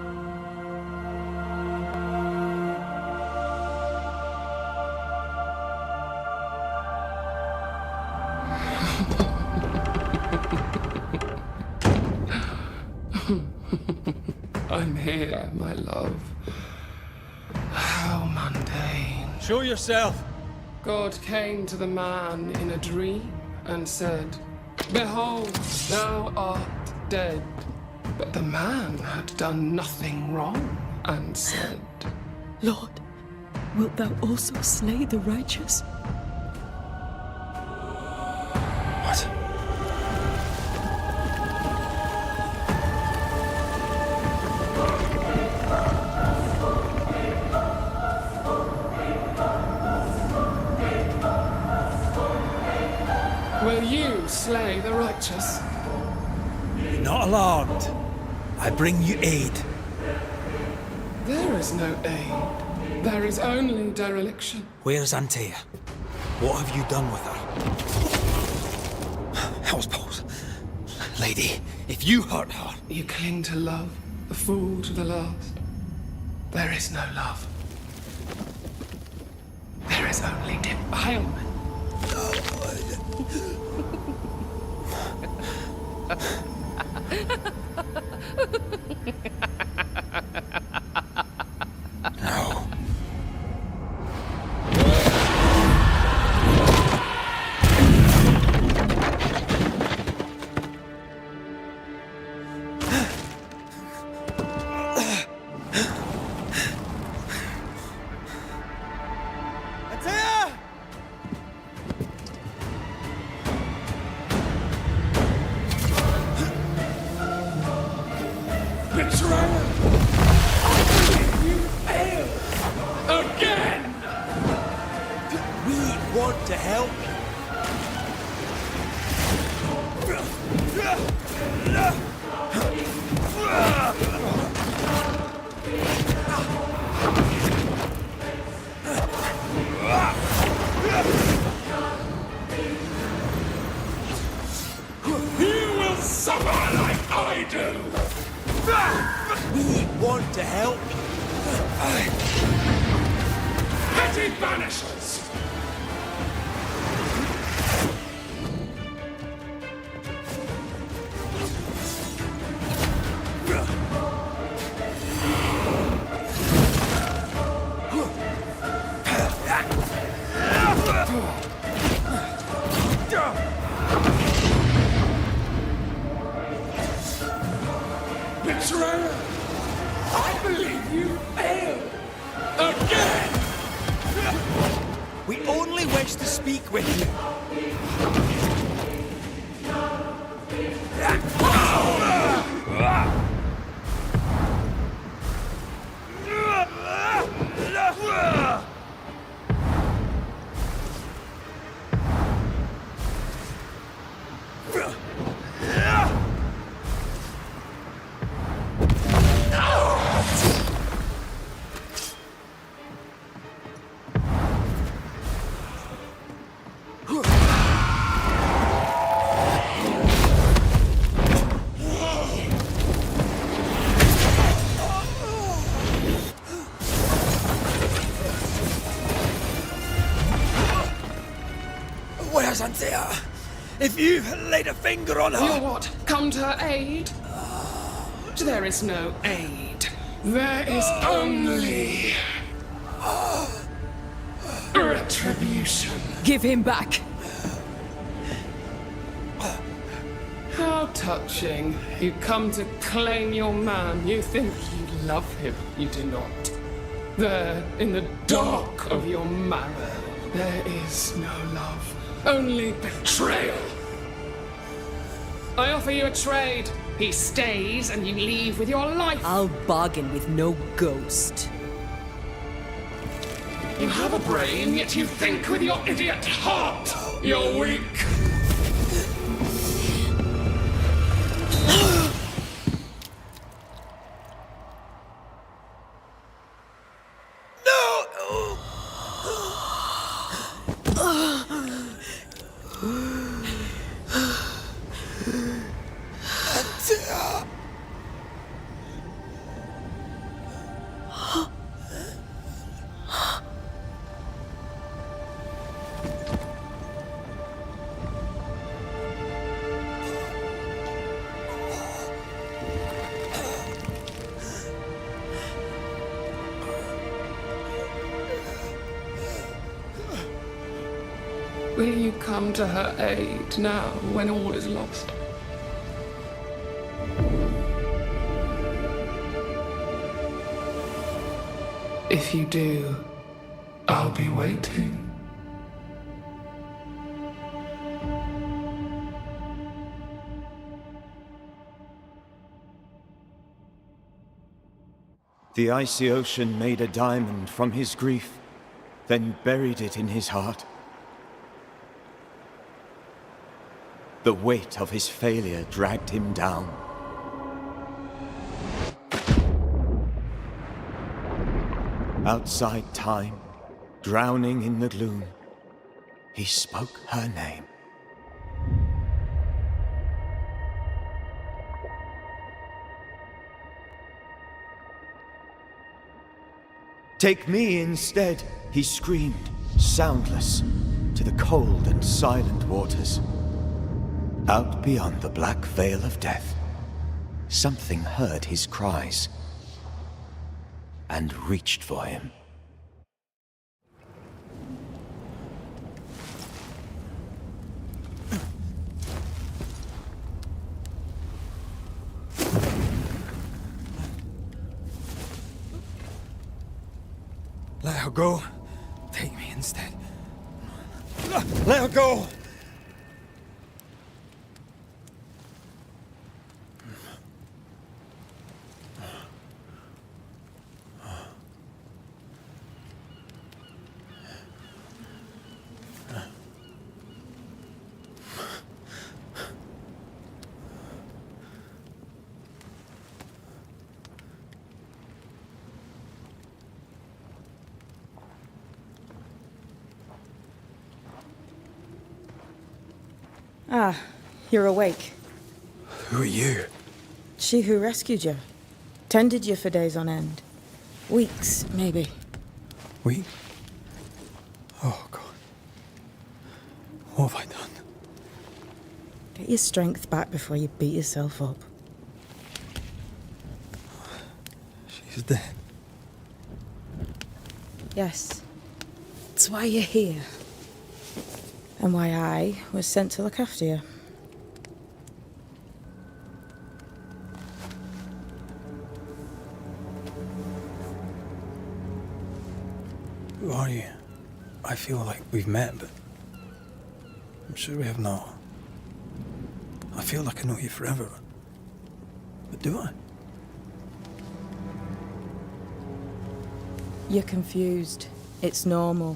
I'm here, my love. How mundane. Show yourself. God came to the man in a dream and said, "Behold, thou art dead. But the man had done nothing wrong and said, Lord, wilt thou also slay the righteous? What? will you slay the righteous? Be not alarmed. I bring you aid. There is no aid. There is only dereliction. Where's Antea? What have you done with her? Hell's balls. Lady, if you hurt her... You cling to love, a fool to the last. There is no love. There is only defilement. No. Antea! Betrayer! You fail! Again! We want to help. You will suffer like I do! We want to help. Petty banishers! Betrayer! I believe you failed! Again! We only wish to speak with you. Where's Antea? If you laid a finger on her... You what? Come to her aid? There is no aid. There is only... retribution. Give him back. How touching. You come to claim your man. You think you love him. You do not. There, in the dark of your marrow, there is no love. Only betrayal. I offer you a trade. He stays and you leave with your life. I'll bargain with no ghost. You have a brain, yet you think with your idiot heart. You're weak. Will you come to her aid now, when all is lost? If you do, I'll be waiting. The icy ocean made a diamond from his grief, then buried it in his heart. The weight of his failure dragged him down. Outside time, drowning in the gloom, he spoke her name. Take me instead, he screamed, soundless, to the cold and silent waters. Out beyond the black veil of death, something heard his cries and reached for him. Let her go. Take me instead. Let her go! Ah, you're awake. Who are you? She who rescued you. Tended you for days on end. Weeks, maybe. We? Oh, God. What have I done? Get your strength back before you beat yourself up. She's dead. Yes. That's why you're here. And why I was sent to look after you. Who are you? I feel like we've met, but I'm sure we have not. I feel like I know you forever. But do I? You're confused. It's normal.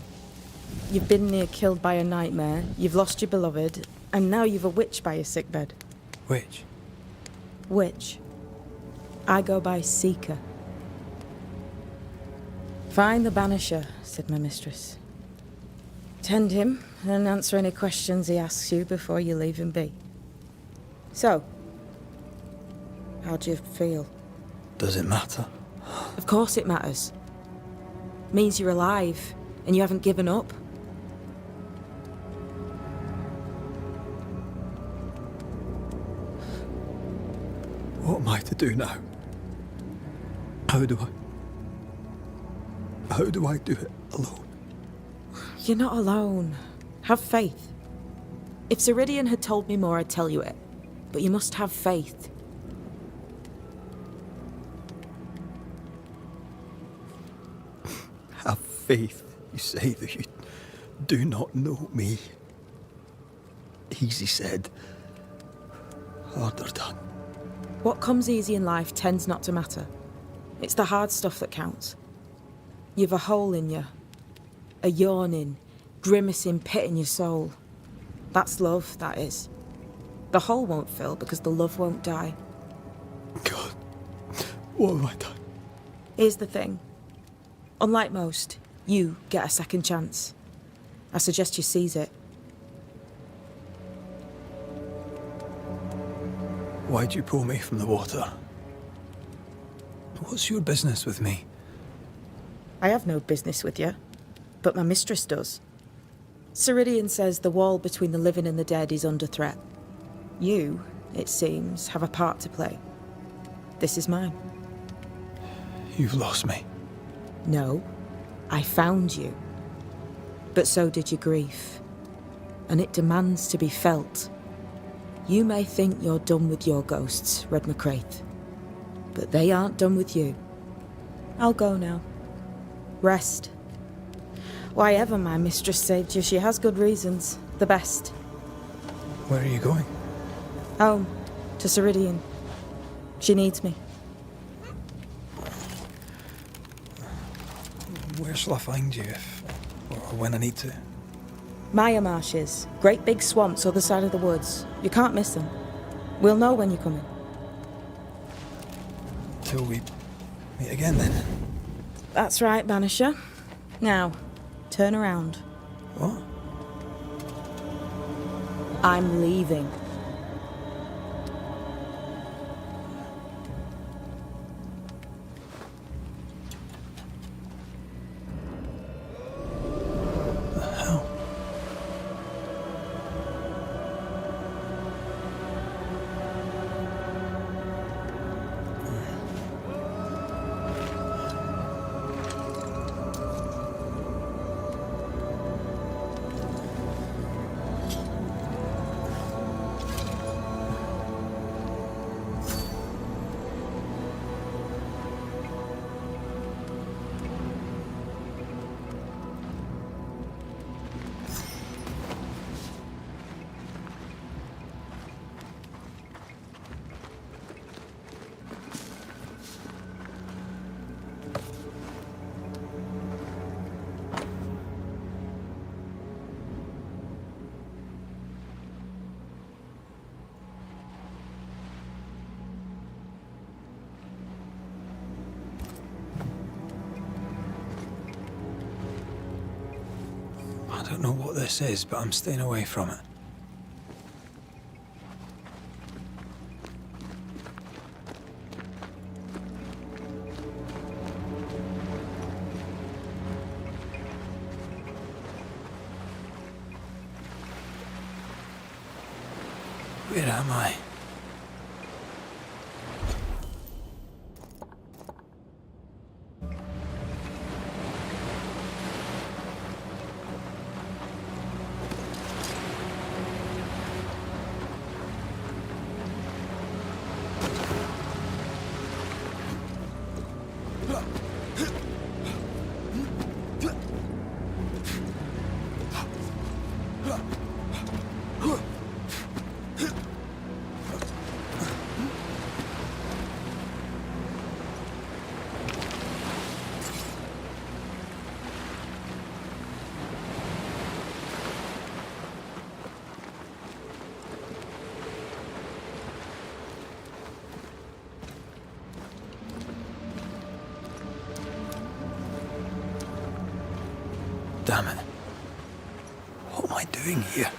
You've been near killed by a nightmare, you've lost your beloved, and now you've a witch by your sickbed. Which? Witch. I go by Seeker. Find the Banisher, said my mistress. Tend him, and answer any questions he asks you before you leave him be. So, how do you feel? Does it matter? Of course it matters. Means you're alive, and you haven't given up. What am I to do now? How do I do it alone? You're not alone. Have faith. If Ceridian had told me more, I'd tell you it. But you must have faith. Have faith, you say, that you do not know me. Easy said, harder done. What comes easy in life tends not to matter. It's the hard stuff that counts. You've a hole in you. A yawning, grimacing pit in your soul. That's love, that is. The hole won't fill because the love won't die. God, what have I done? Here's the thing. Unlike most, you get a second chance. I suggest you seize it. Why'd you pull me from the water? What's your business with me? I have no business with you, but my mistress does. Ceridian says the wall between the living and the dead is under threat. You, it seems, have a part to play. This is mine. You've lost me. No, I found you. But so did your grief. And it demands to be felt. You may think you're done with your ghosts, Red McCraith. But they aren't done with you. I'll go now. Rest. Why ever my mistress saved you, she has good reasons. The best. Where are you going? Home. To Ceridian. She needs me. Where shall I find you if... or when I need to? Maya marshes. Great big swamps other side of the woods. You can't miss them. We'll know when you're coming. Till we meet again, then. That's right, Banisher. Now, turn around. What? I'm leaving. The hell? I don't know what this is, but I'm staying away from it. Where am I? Damn it. What am I doing here?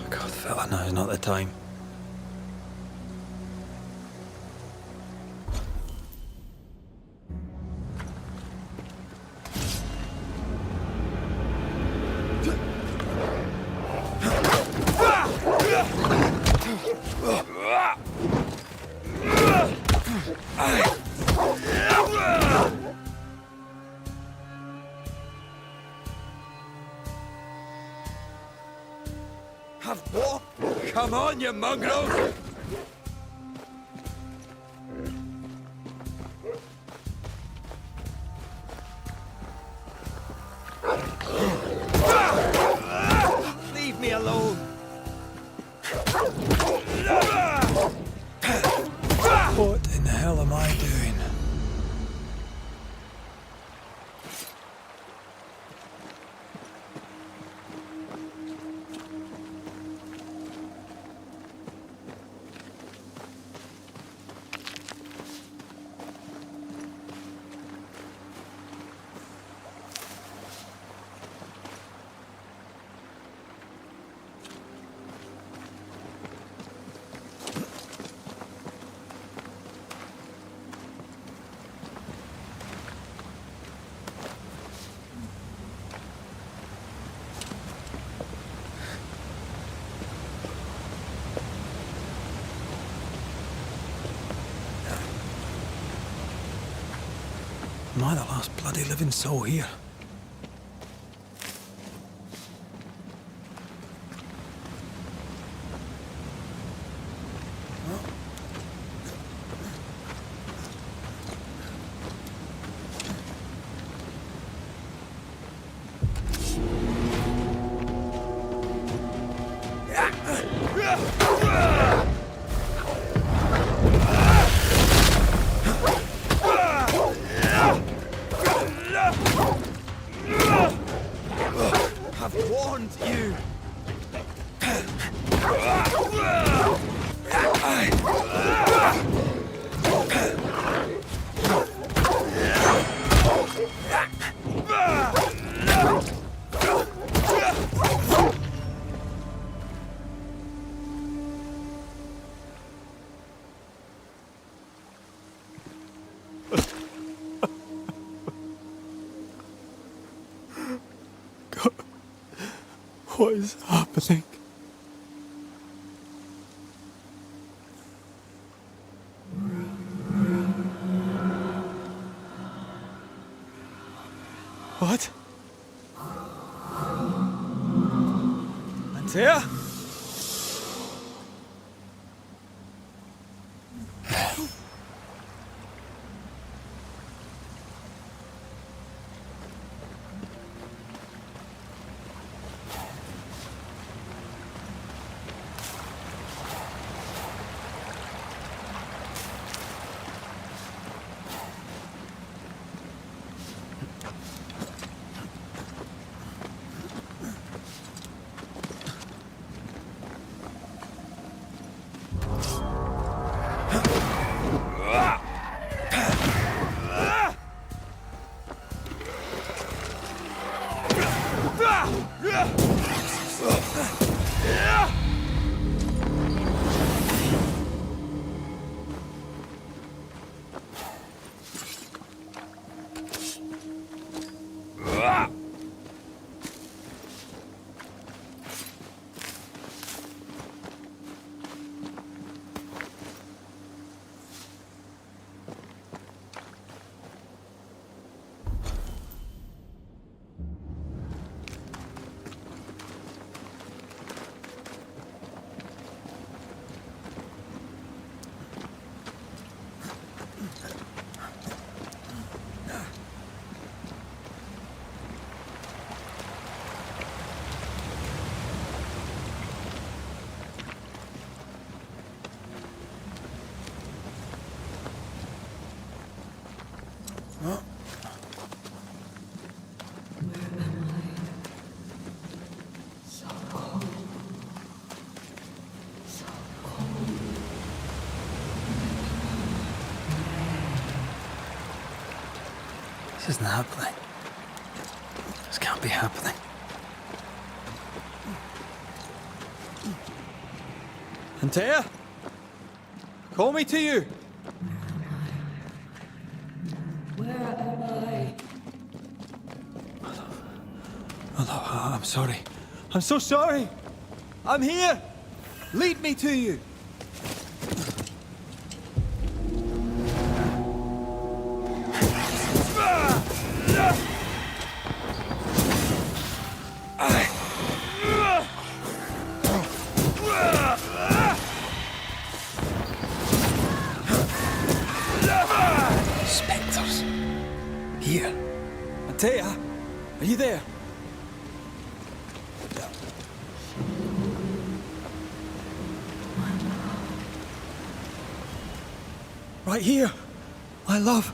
God, fella, now's not the time. Have what? Come on, you mongrels! Leave me alone! What in the hell am I doing? Am I the last bloody living soul here? I've warned you! What is happening? What? Antea? This isn't happening. This can't be happening. Antea? Call me to you. Where am I? Aloha, I'm sorry. I'm so sorry. I'm here. Lead me to you. Spectres. Here. Antea, are you there? Right here. My love.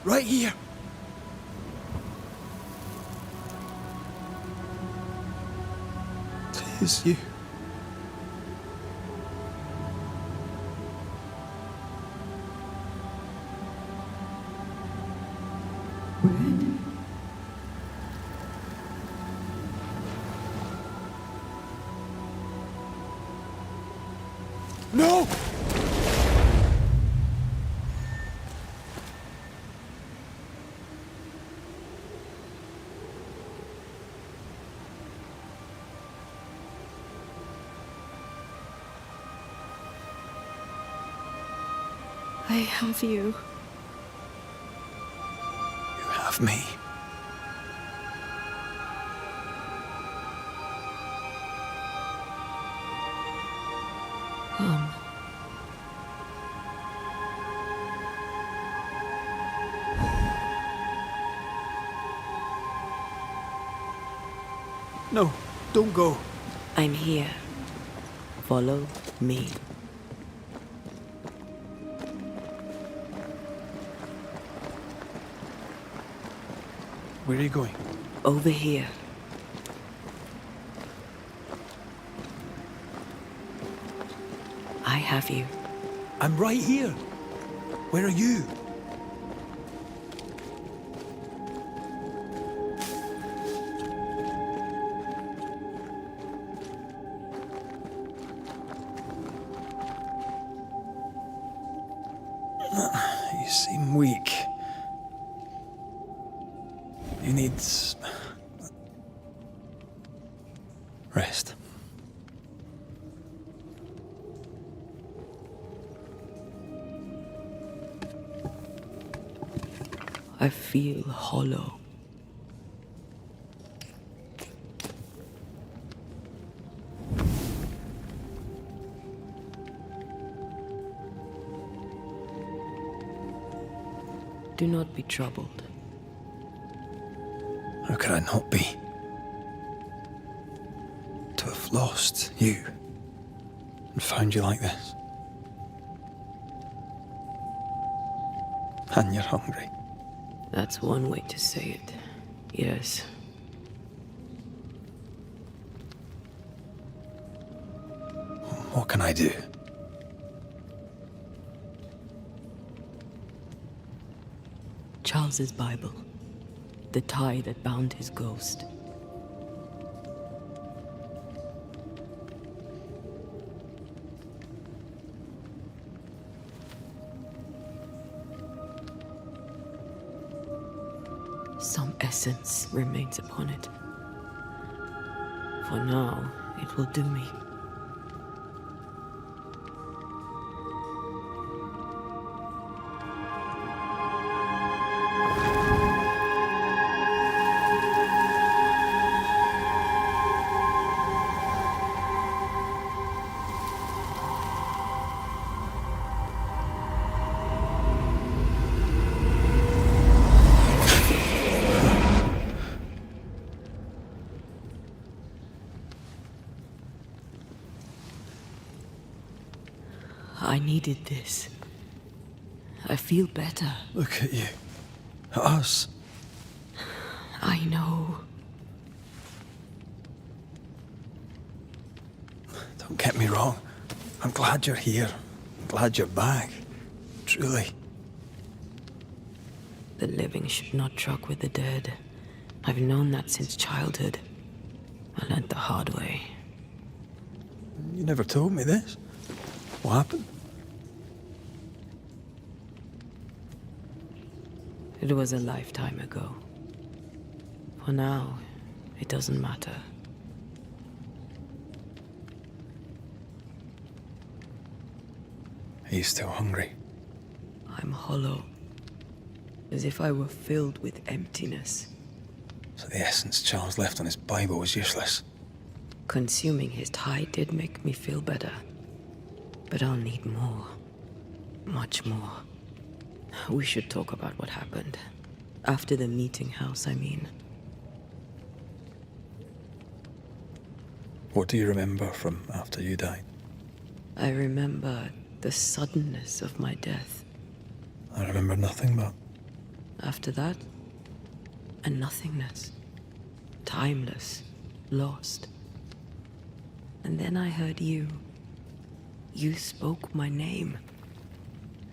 Right here. It is you. No! I have you. You of me. No, don't go. I'm here. Follow me. Where are you going? Over here. I have you. I'm right here. Where are you? You seem weak. You need rest. I feel hollow. Do not be troubled. How could I not be? To have lost you and found you like this. And you're hungry. That's one way to say it. Yes. What can I do? Charles's Bible. The tie that bound his ghost. Some essence remains upon it. For now, it will do me. I needed this. I feel better. Look at you. At us. I know. Don't get me wrong. I'm glad you're here. I'm glad you're back. Truly. The living should not truck with the dead. I've known that since childhood. I learned the hard way. You never told me this. What happened? It was a lifetime ago. For now, it doesn't matter. Are you still hungry? I'm hollow. As if I were filled with emptiness. So the essence Charles left on his Bible was useless. Consuming his tie did make me feel better. But I'll need more. Much more. We should talk about what happened. After the meeting house, I mean. What do you remember from after you died? I remember the suddenness of my death. I remember nothing but... After that, a nothingness. Timeless. Lost. And then I heard you. You spoke my name.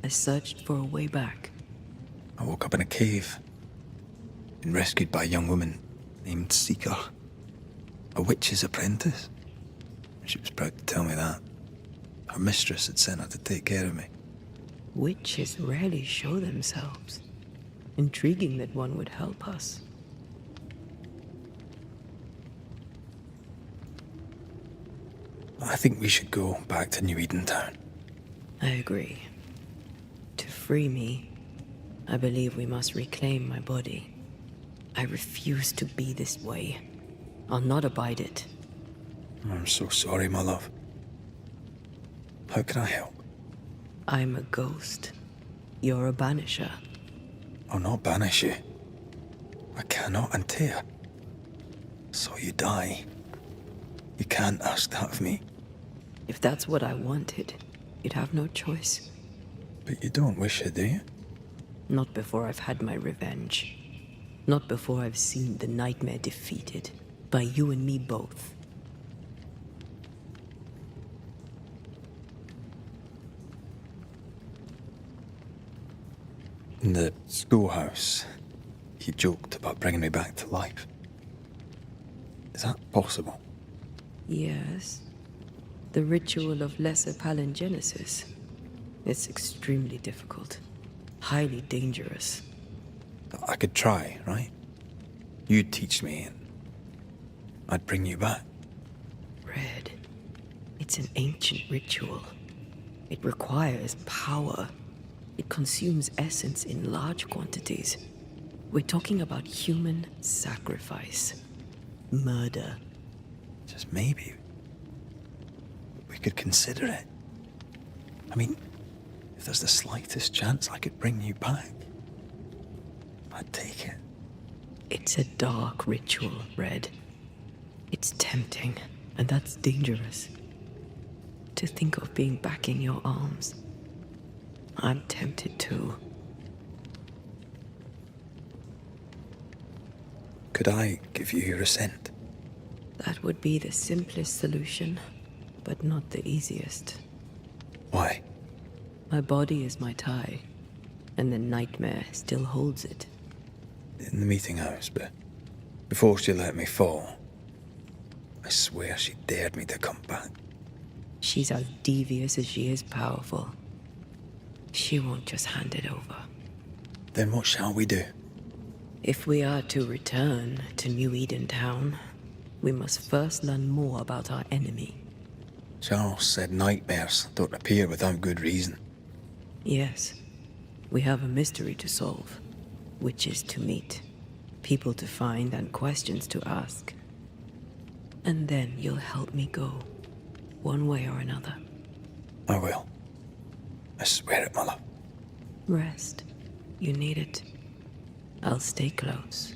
I searched for a way back. I woke up in a cave. Been rescued by a young woman named Seeker. A witch's apprentice. She was proud to tell me that. Her mistress had sent her to take care of me. Witches rarely show themselves. Intriguing that one would help us. I think we should go back to New Eden Town. I agree. To free me, I believe we must reclaim my body. I refuse to be this way. I'll not abide it. I'm so sorry, my love. How can I help? I'm a ghost. You're a banisher. I'll not banish you. I cannot, Antea. So you die. You can't ask that of me. If that's what I wanted, you'd have no choice. But you don't wish it, do you? Not before I've had my revenge. Not before I've seen the nightmare defeated. By you and me both. In the schoolhouse, he joked about bringing me back to life. Is that possible? Yes. The ritual of lesser palingenesis. It's extremely difficult. Highly dangerous. I could try, right? You'd teach me and I'd bring you back. Red. It's an ancient ritual. It requires power. It consumes essence in large quantities. We're talking about human sacrifice. Murder. Just maybe we could consider it. I mean, if there's the slightest chance I could bring you back, I'd take it. It's a dark ritual, Red. It's tempting, and that's dangerous. To think of being back in your arms. I'm tempted too. Could I give you your assent? That would be the simplest solution, but not the easiest. Why? My body is my tie, and the nightmare still holds it. In the meeting house, but before she let me fall, I swear she dared me to come back. She's as devious as she is powerful. She won't just hand it over. Then what shall we do? If we are to return to New Eden Town, we must first learn more about our enemy. Charles said nightmares don't appear without good reason. Yes, we have a mystery to solve. Witches to meet, people to find, and questions to ask. And then you'll help me go, one way or another. I will. I swear it, my love. Rest. You need it. I'll stay close.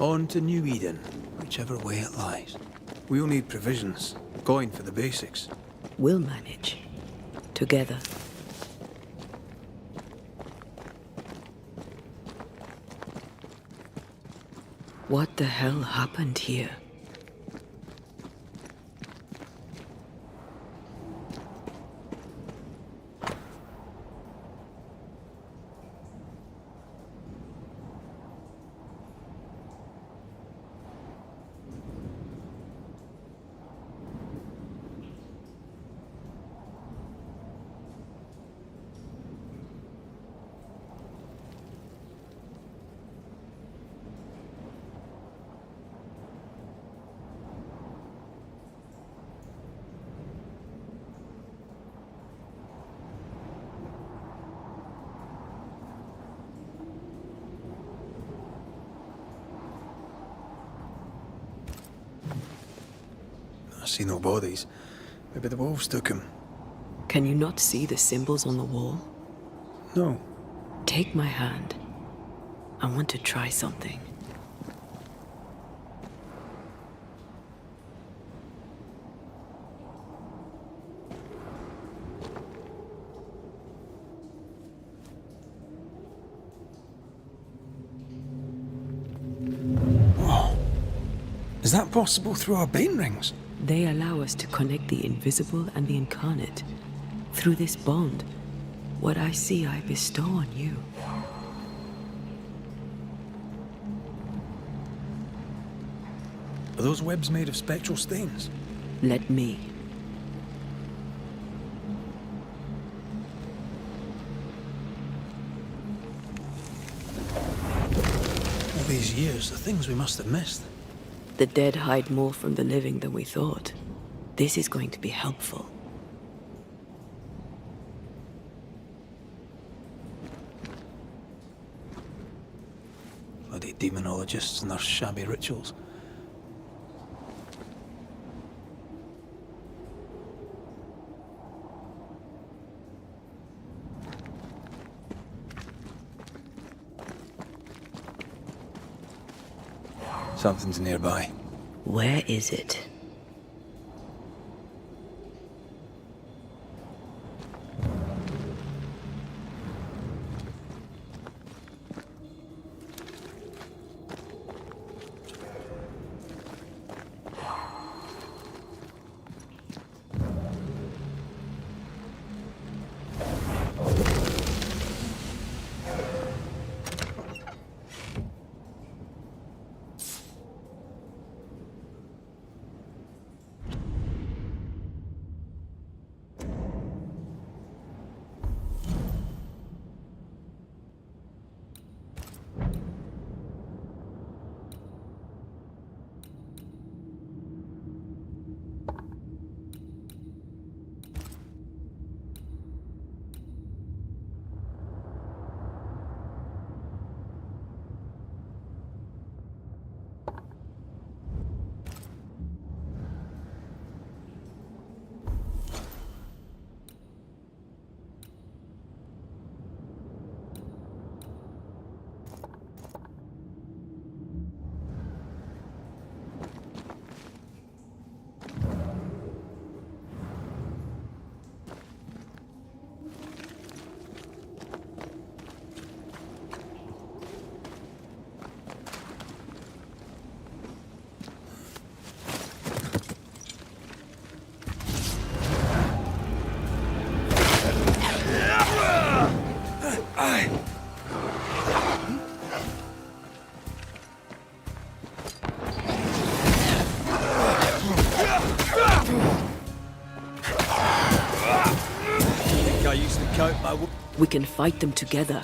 On to New Eden, whichever way it lies. We'll need provisions, going for the basics. We'll manage. Together. What the hell happened here? I see no bodies. Maybe the wolves took him. Can you not see the symbols on the wall? No. Take my hand. I want to try something. Whoa. Is that possible through our bane rings? They allow us to connect the invisible and the incarnate. Through this bond, what I see I bestow on you. Are those webs made of spectral stains? Let me. All these years, the things we must have missed. The dead hide more from the living than we thought. This is going to be helpful. Bloody demonologists and their shabby rituals. Something's nearby. Where is it? I used to cope my... We can fight them together.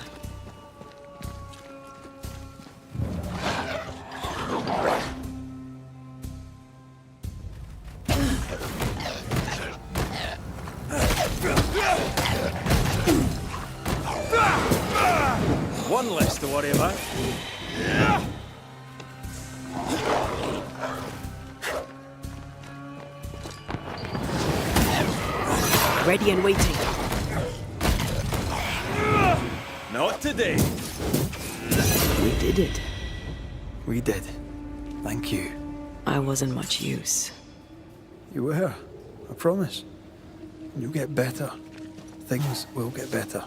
One less to worry about. Ready and waiting. Not today. We did it. We did. Thank you. I wasn't much use. You were, I promise. You'll get better. Things will get better.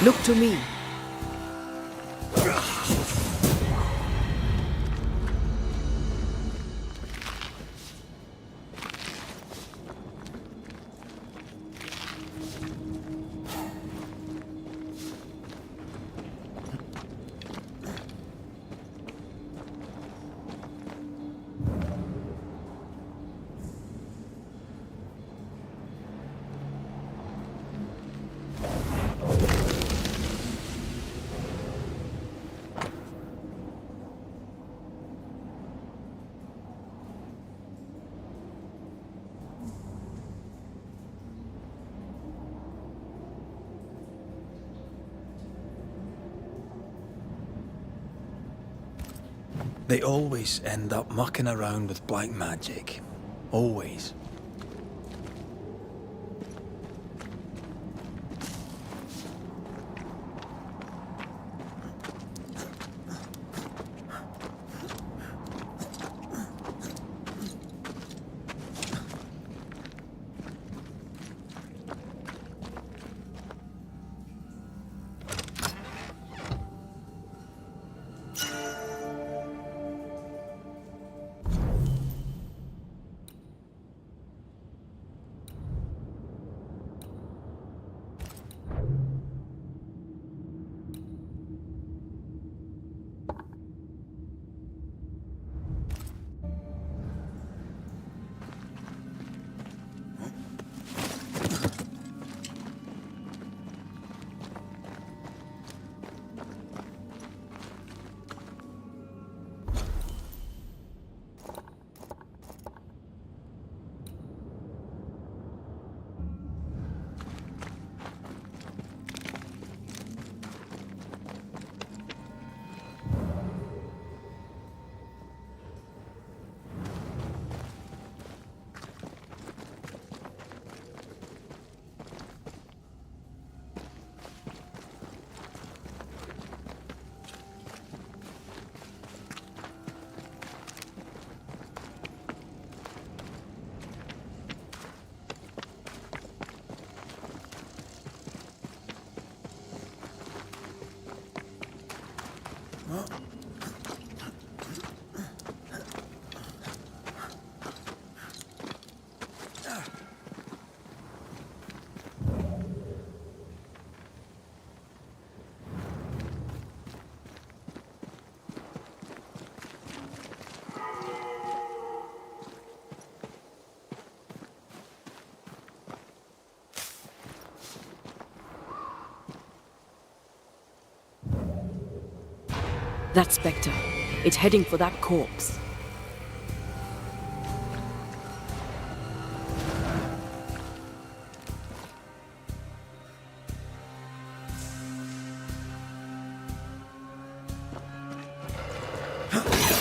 Look to me. They always end up mucking around with black magic. Always. That spectre. It's heading for that corpse.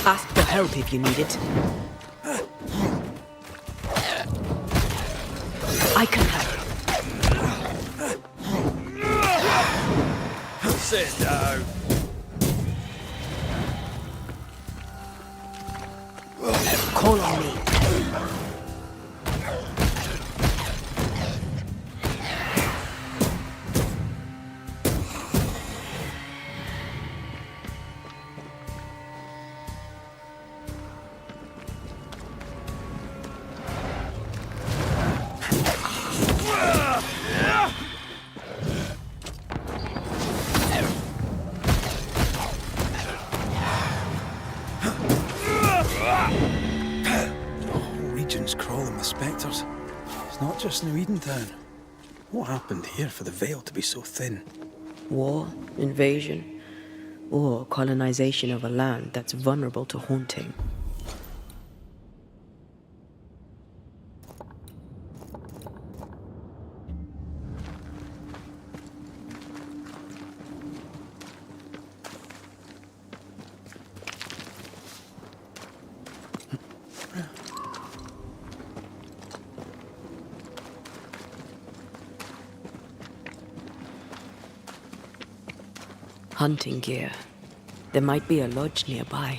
Ask for help if you need it. I can help. Sit down. Call on me. thing's crawling with spectres. It's not just New Edentown. What happened here for the veil to be so thin? War, invasion, or colonization of a land that's vulnerable to haunting. Hunting gear. There might be a lodge nearby.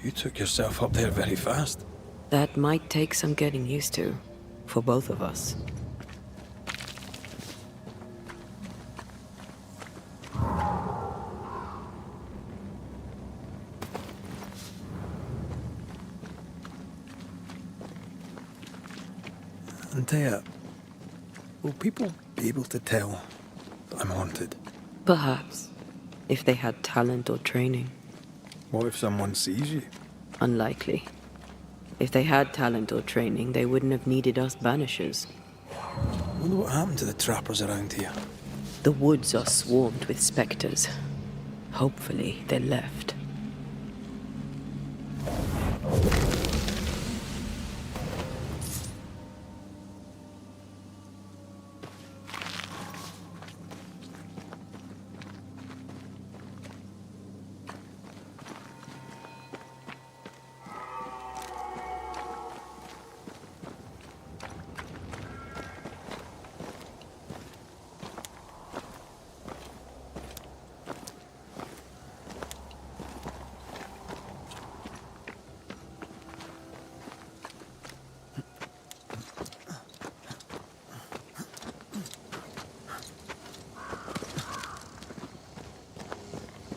You took yourself up there very fast. That might take some getting used to, for both of us. Antea, will people be able to tell that I'm haunted? Perhaps, if they had talent or training. What if someone sees you? Unlikely. If they had talent or training, they wouldn't have needed us Banishers. Wonder what happened to the trappers around here. The woods are swarmed with spectres. Hopefully, they left.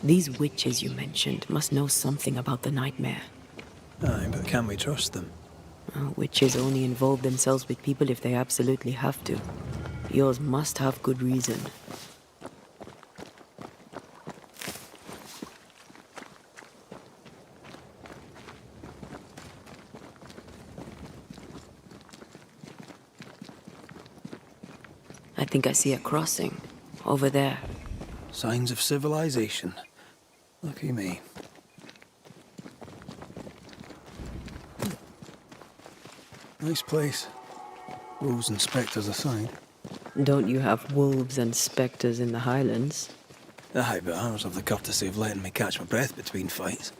These witches you mentioned must know something about the nightmare. Aye, but can we trust them? Witches only involve themselves with people if they absolutely have to. Yours must have good reason. I think I see a crossing. Over there. Signs of civilization. Lucky me. Nice place. Wolves and spectres aside. Don't you have wolves and spectres in the Highlands? Aye, but ours have the courtesy of letting me catch my breath between fights.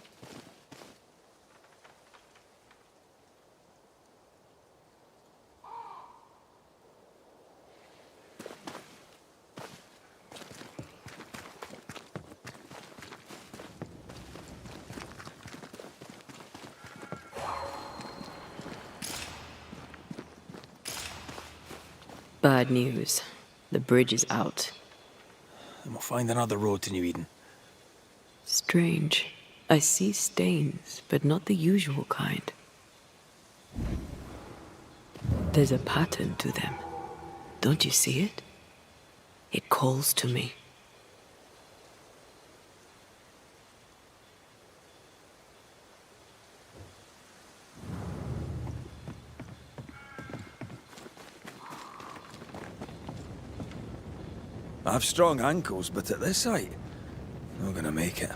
Bad news. The bridge is out. Then we'll find another road to New Eden. Strange. I see stains, but not the usual kind. There's a pattern to them. Don't you see it? It calls to me. I have strong ankles, but at this height, not gonna make it.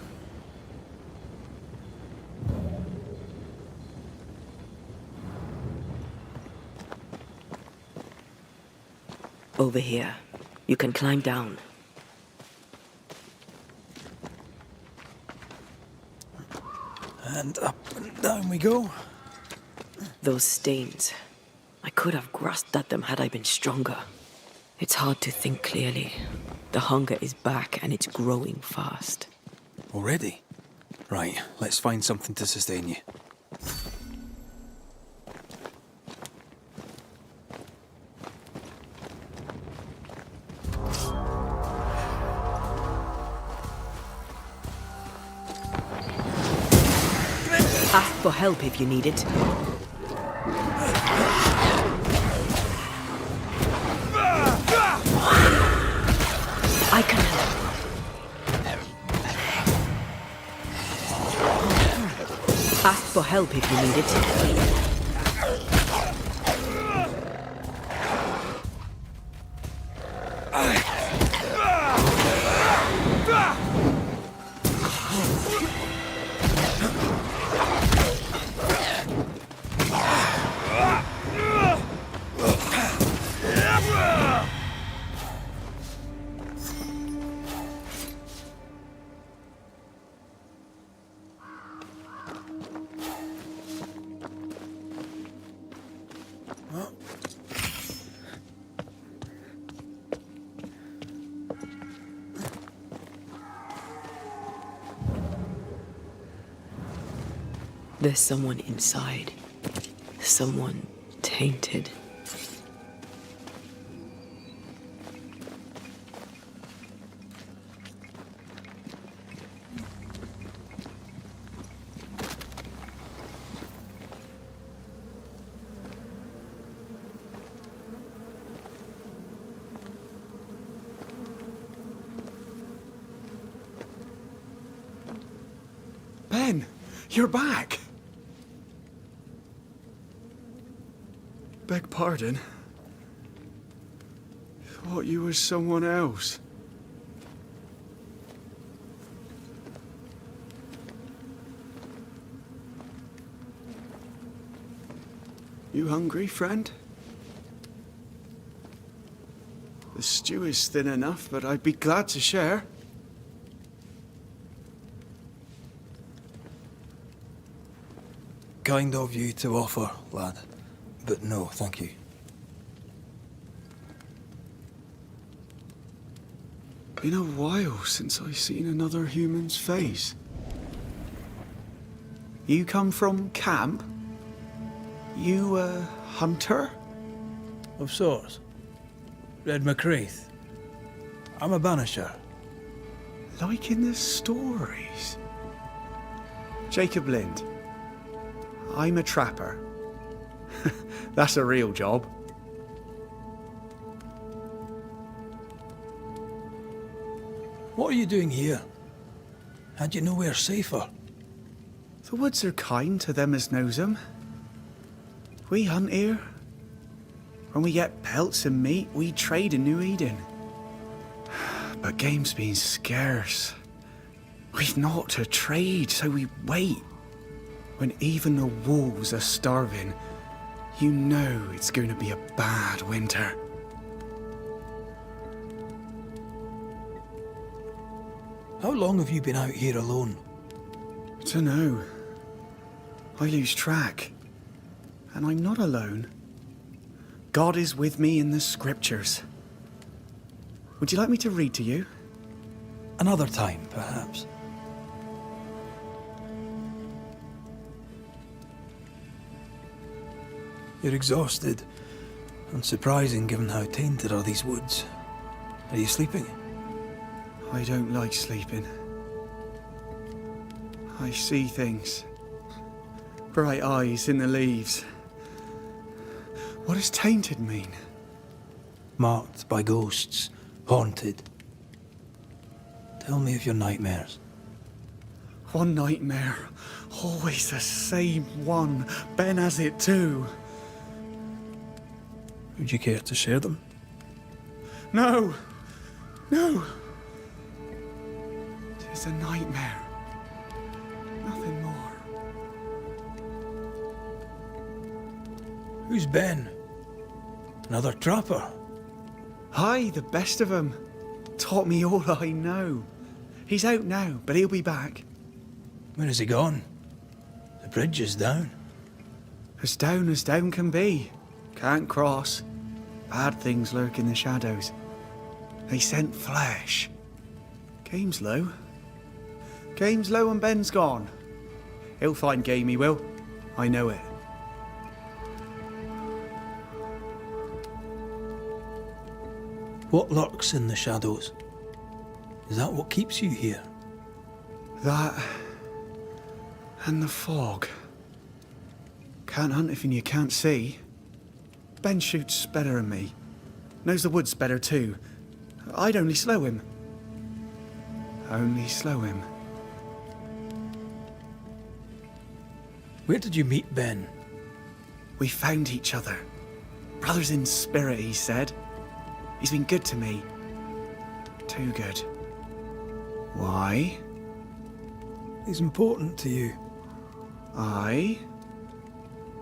Over here. You can climb down. And up and down we go. Those stains. I could have grasped at them had I been stronger. It's hard to think clearly. The hunger is back and it's growing fast. Already? Right, let's find something to sustain you. Ask for help if you need it. I can help. Ask for help if you need it. There's someone inside. Someone tainted. Ben, you're back. Beg pardon. Thought you was someone else. You hungry, friend? The stew is thin enough, but I'd be glad to share. Kind of you to offer, lad. But no, thank you. Been a while since I seen another human's face. You come from camp? You a hunter? Of sorts. Red McCraith. I'm a banisher. Like in the stories. Jacob Lind. I'm a trapper. That's a real job. What are you doing here? Had you nowhere safer? The woods are kind to them as knows 'em. We hunt here. When we get pelts and meat, we trade in New Eden. But game's been scarce. We've naught to trade, so we wait. When even the wolves are starving, you know it's going to be a bad winter. How long have you been out here alone? Dunno. I lose track. And I'm not alone. God is with me in the scriptures. Would you like me to read to you? Another time, perhaps. You're exhausted. Unsurprising given how tainted are these woods. Are you sleeping? I don't like sleeping. I see things. Bright eyes in the leaves. What does tainted mean? Marked by ghosts. Haunted. Tell me of your nightmares. One nightmare. Always the same one. Ben has it too. Would you care to share them? No! No! It's a nightmare. Nothing more. Who's Ben? Another trapper? Aye, the best of 'em. Taught me all I know. He's out now, but he'll be back. Where has he gone? The bridge is down. As down can be. Can't cross. Bad things lurk in the shadows. They scent flesh. Game's low. Game's low and Ben's gone. He'll find game, he will. I know it. What lurks in the shadows? Is that what keeps you here? That and the fog. Can't hunt if you can't see. Ben shoots better than me. Knows the woods better too. I'd only slow him. Only slow him. Where did you meet Ben? We found each other. Brothers in spirit, he said. He's been good to me. Too good. Why? He's important to you. Aye.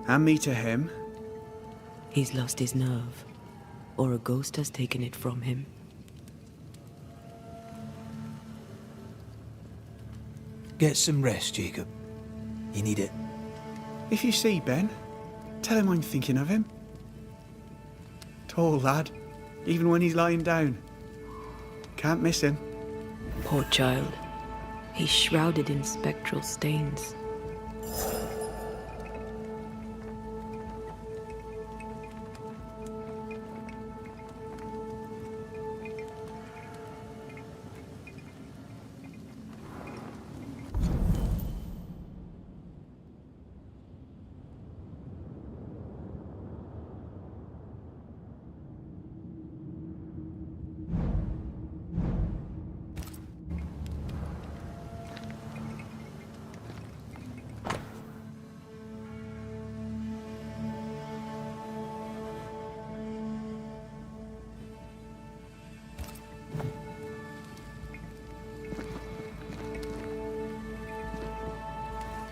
And me to him. He's lost his nerve, or a ghost has taken it from him. Get some rest, Jacob. You need it. If you see Ben, tell him I'm thinking of him. Tall lad, even when he's lying down. Can't miss him. Poor child. He's shrouded in spectral stains.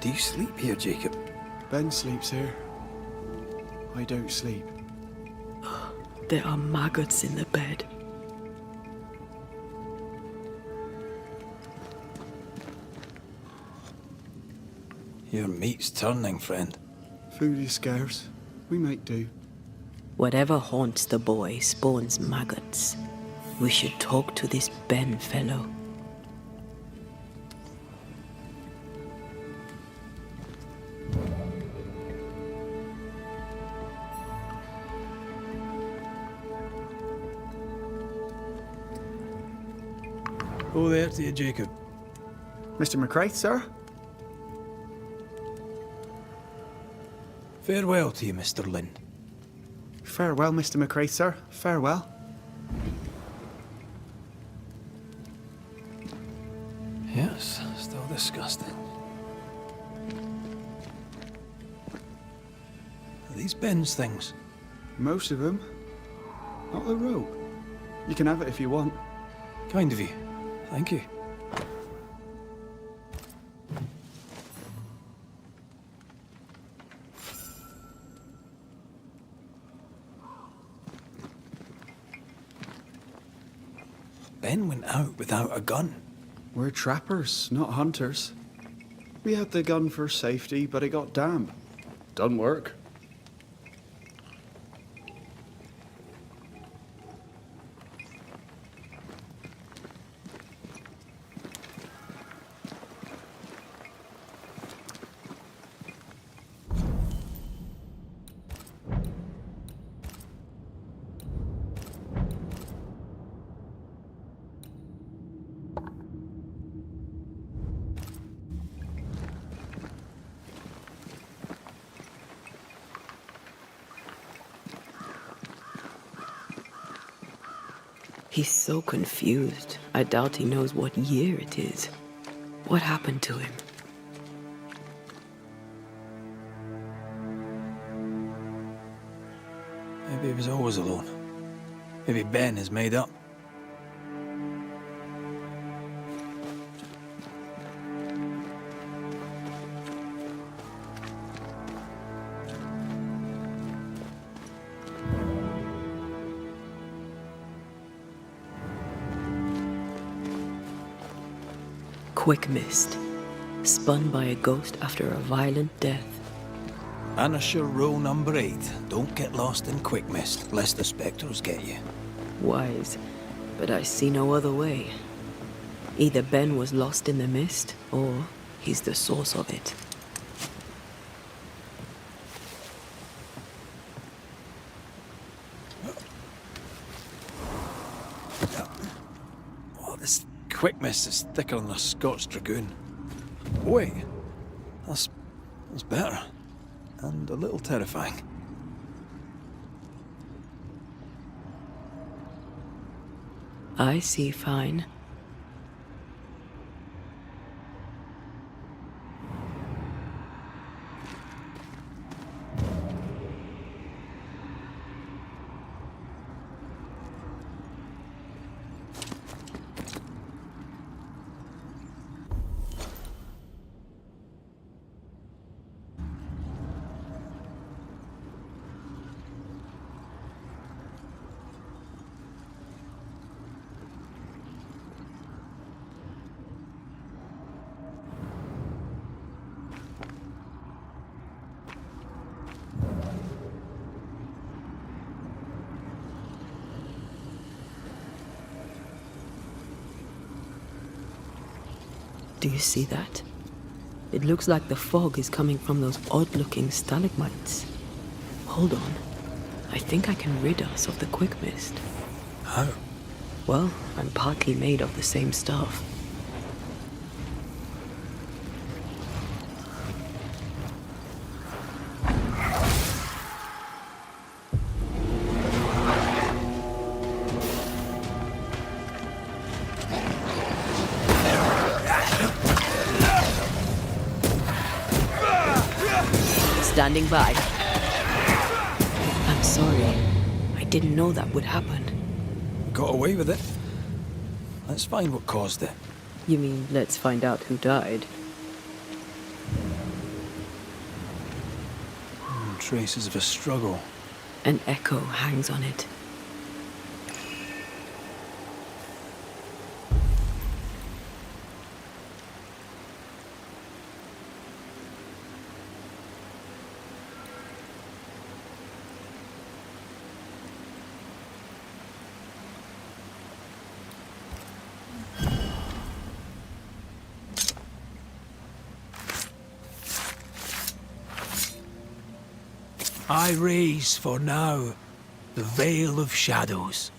Do you sleep here, Jacob? Ben sleeps here. I don't sleep. There are maggots in the bed. Your meat's turning, friend. Food is scarce. We make do. Whatever haunts the boy spawns maggots. We should talk to this Ben fellow. Oh, there to you, Jacob. Mr. McCraith, sir? Farewell to you, Mr. Lind. Farewell, Mr. McCraith, sir. Farewell. Yes, still disgusting. Are these Ben's things? Most of them. Not the rope. You can have it if you want. Kind of you. Thank you. Ben went out without a gun. We're trappers, not hunters. We had the gun for safety, but it got damp. Done work. He's so confused. I doubt he knows what year it is. What happened to him? Maybe he was always alone. Maybe Ben is made up. Quick mist. Spun by a ghost after a violent death. Banisher rule number 8. Don't get lost in quick mist, lest the spectres get you. Wise, but I see no other way. Either Ben was lost in the mist, or he's the source of it. Oh, this quick mist is thicker than a Scots dragoon. Wait, that's better. And a little terrifying. I see fine. Do you see that? It looks like the fog is coming from those odd-looking stalagmites. Hold on. I think I can rid us of the quick mist. How? Well, I'm partly made of the same stuff. Standing by. I'm sorry. I didn't know that would happen. Got away with it. Let's find what caused it. You mean, let's find out who died? traces of a struggle. An echo hangs on it. I raise for now the Veil of Shadows.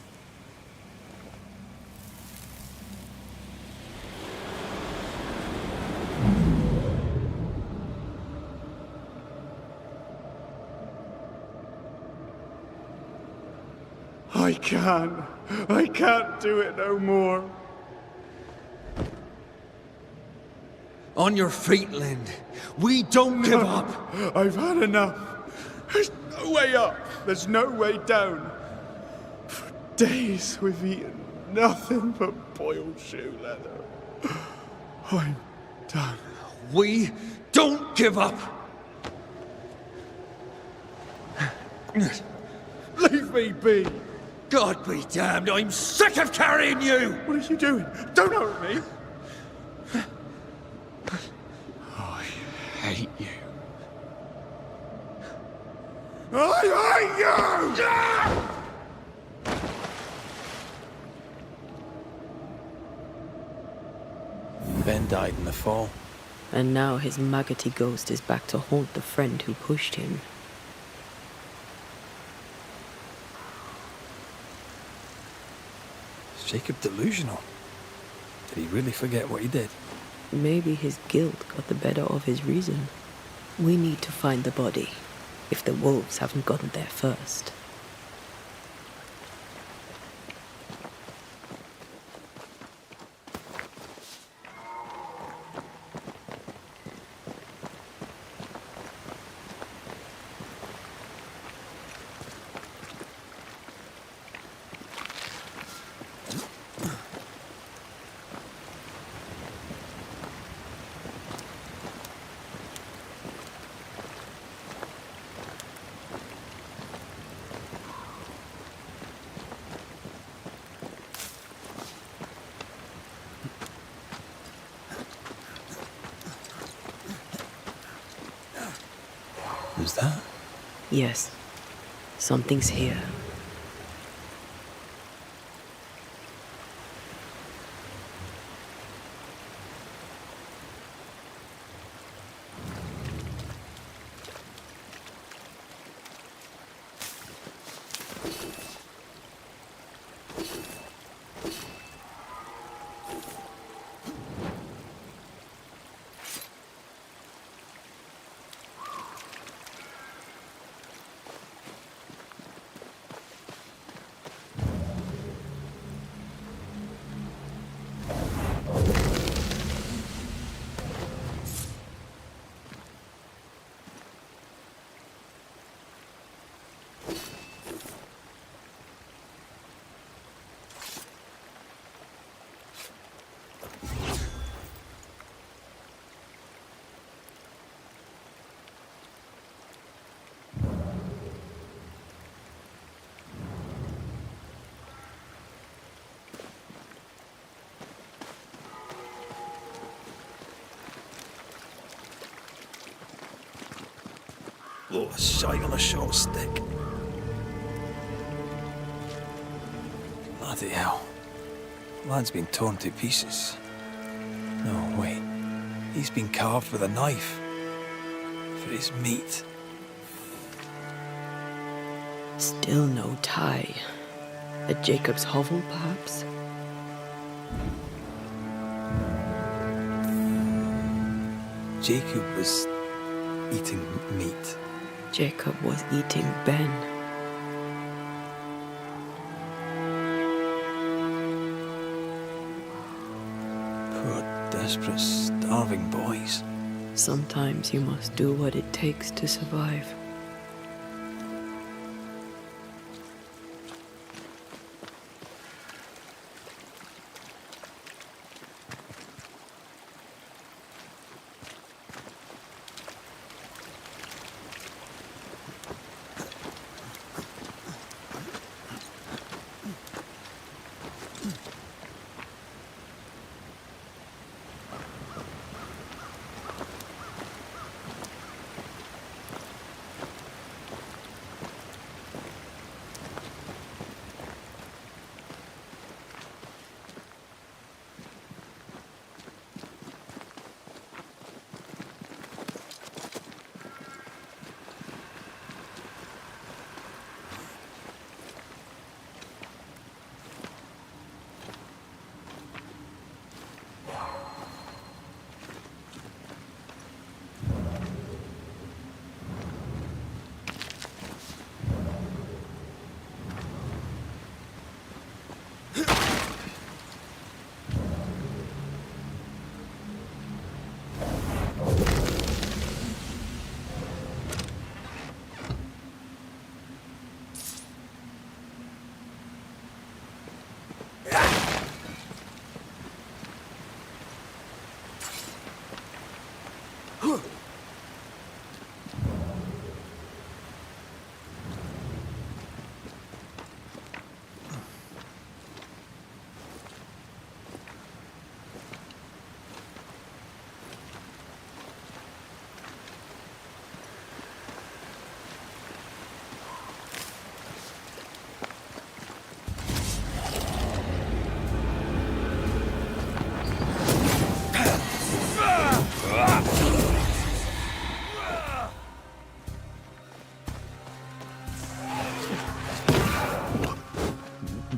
I can't do it no more. On your feet, Lind. We don't give up. I've had enough. There's no way up. There's no way down. For days we've eaten nothing but boiled shoe leather. I'm done. We don't give up. Leave me be. God be damned, I'm sick of carrying you! What are you doing? Don't hurt me. I hate you. I hate you! Ben died in the fall. And now his maggoty ghost is back to haunt the friend who pushed him. Is Jacob delusional? Did he really forget what he did? Maybe his guilt got the better of his reason. We need to find the body, if the wolves haven't gotten there first. Who's that? Yes, something's here. Oh, a sight on a short stick. Bloody hell. Lad's been torn to pieces. No, wait. He's been carved with a knife. For his meat. Still no tie. At Jacob's hovel, perhaps? Jacob was eating meat. Jacob was eating Ben. Poor, desperate, starving boys. Sometimes you must do what it takes to survive.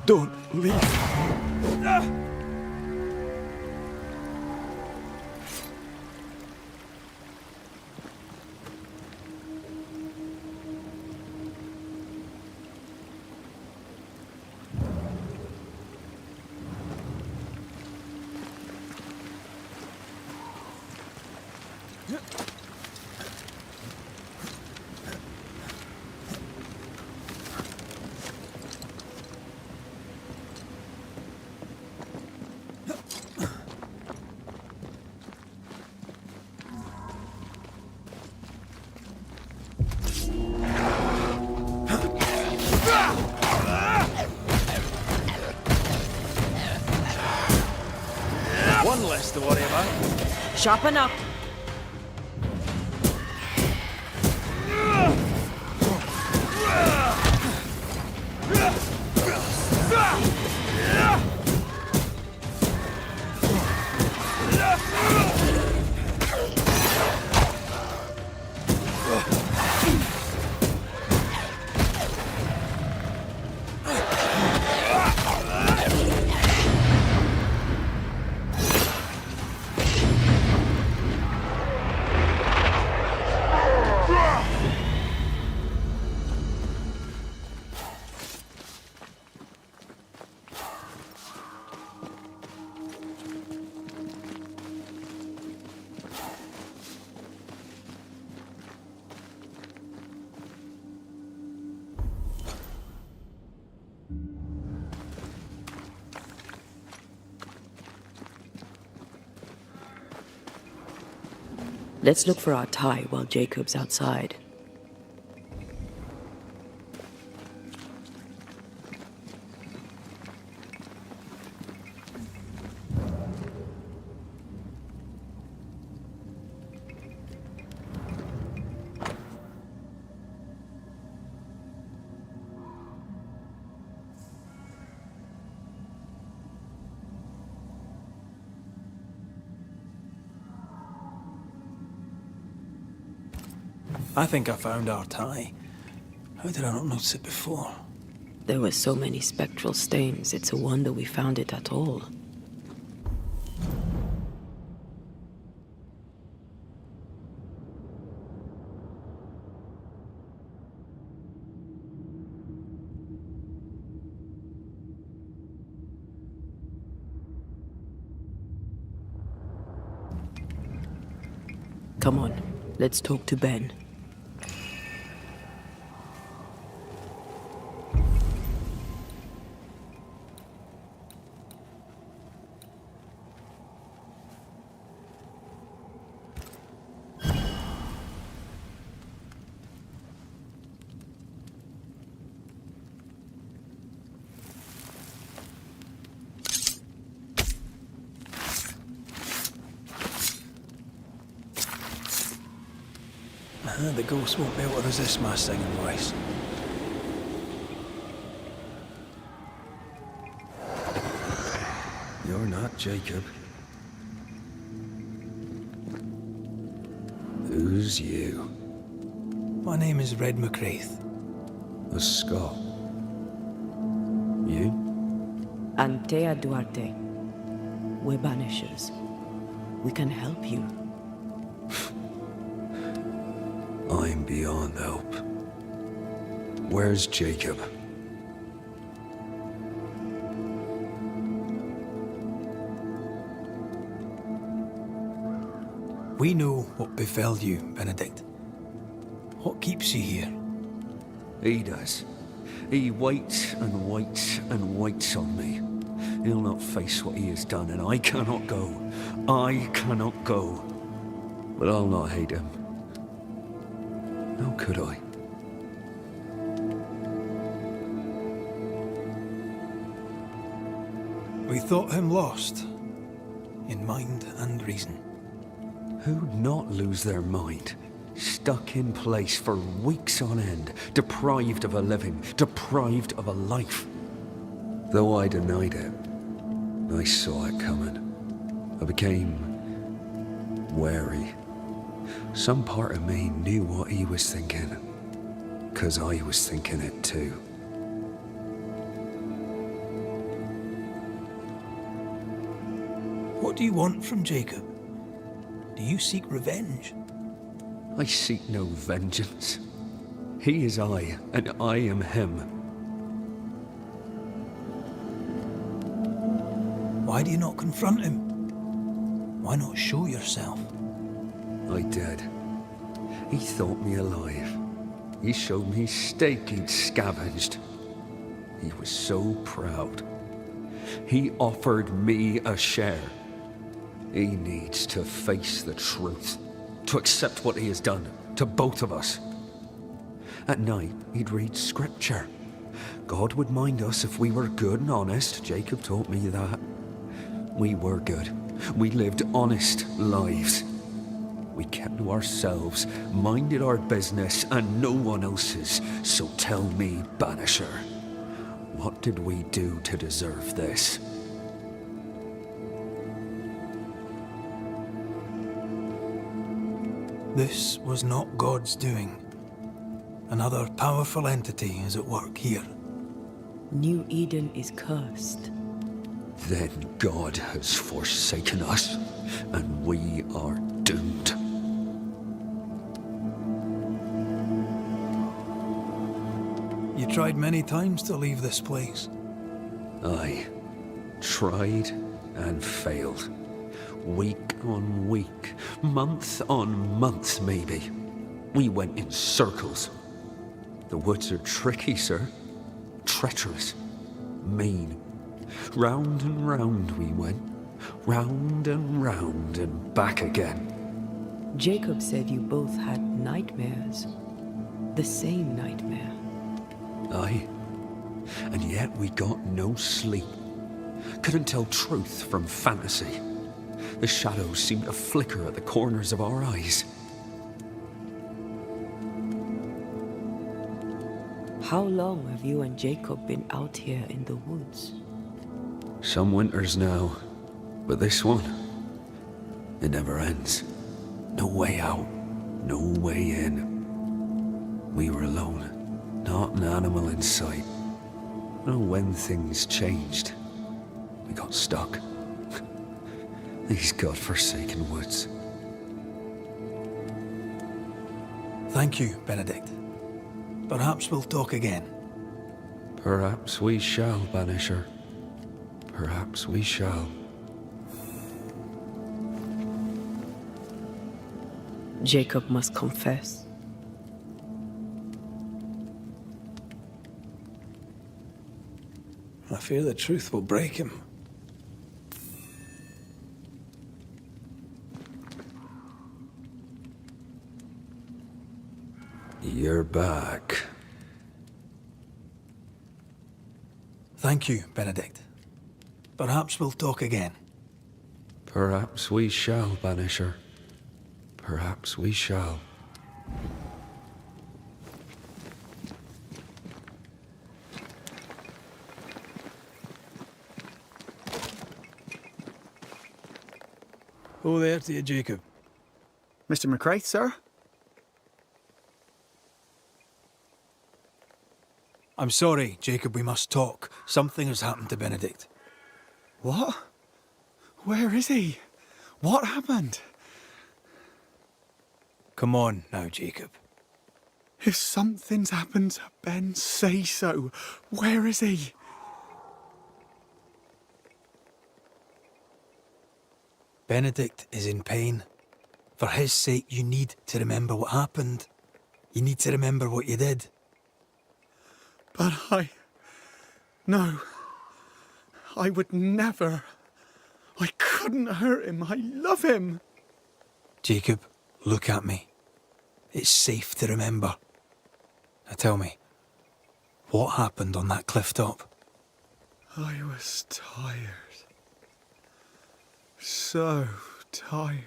Don't leave. One less to worry about. Sharpen up. Let's look for our tie while Jacob's outside. I think I found our tie. How did I not notice it before? There were so many spectral stains, it's a wonder we found it at all. Come on, let's talk to Ben. The ghost won't be able to resist my singing voice. You're not Jacob. Who's you? My name is Red McCraith. A Scot. You? Antea Duarte. We're Banishers. We can help you. I'm beyond help. Where's Jacob? We know what befell you, Benedict. What keeps you here? He does. He waits and waits and waits on me. He'll not face what he has done, and I cannot go. I cannot go. But I'll not hate him. How could I? We thought him lost, in mind and reason. Who'd not lose their mind? Stuck in place for weeks on end, deprived of a living, deprived of a life. Though I denied it, I saw it coming. I became wary. Some part of me knew what he was thinking, 'cause I was thinking it too. What do you want from Jacob? Do you seek revenge? I seek no vengeance. He is I, and I am him. Why do you not confront him? Why not show yourself? I did. He thought me alive. He showed me steak he'd scavenged. He was so proud. He offered me a share. He needs to face the truth, to accept what he has done to both of us. At night, he'd read scripture. God would mind us if we were good and honest. Jacob taught me that. We were good. We lived honest lives. We kept to ourselves, minded our business and no one else's. So tell me, Banisher, what did we do to deserve this? This was not God's doing. Another powerful entity is at work here. New Eden is cursed. Then God has forsaken us, and we are doomed. You tried many times to leave this place. I tried and failed. Week on week, month on month maybe. We went in circles. The woods are tricky, sir. Treacherous. Mean. Round and round we went. Round and back again. Jacob said you both had nightmares. The same nightmare. Aye. And yet we got no sleep. Couldn't tell truth from fantasy. The shadows seemed to flicker at the corners of our eyes. How long have you and Jacob been out here in the woods? Some winters now, but this one, it never ends. No way out, no way in. We were alone, not an animal in sight. Oh, when things changed, we got stuck. These godforsaken woods. Thank you, Benedict. Perhaps we'll talk again. Perhaps we shall, Banisher. Perhaps we shall. Jacob must confess. I fear the truth will break him. You're back. Thank you, Benedict. Perhaps we'll talk again. Perhaps we shall, Banisher. Perhaps we shall. Oh, there to you, Jacob. Mr. McCraith, sir? I'm sorry, Jacob, we must talk. Something has happened to Benedict. What? Where is he? What happened? Come on now, Jacob. If something's happened to Ben, say so. Where is he? Benedict is in pain. For his sake, you need to remember what happened. You need to remember what you did. But No. I would never. I couldn't hurt him. I love him. Jacob, look at me. It's safe to remember. Now tell me, what happened on that cliff top? I was tired. So tired.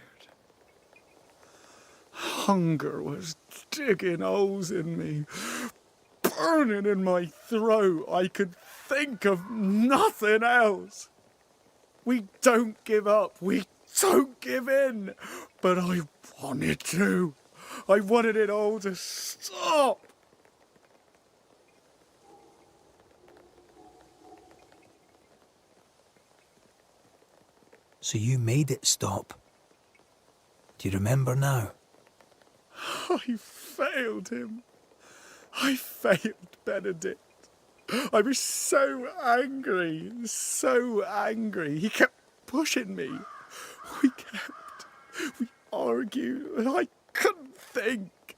Hunger was digging holes in me, burning in my throat. I could think of nothing else. We don't give up. We don't give in. But I wanted to. I wanted it all to stop. So you made it stop. Do you remember now? I failed him. I failed Benedict. I was so angry, so angry. He kept pushing me. We argued, and I couldn't think.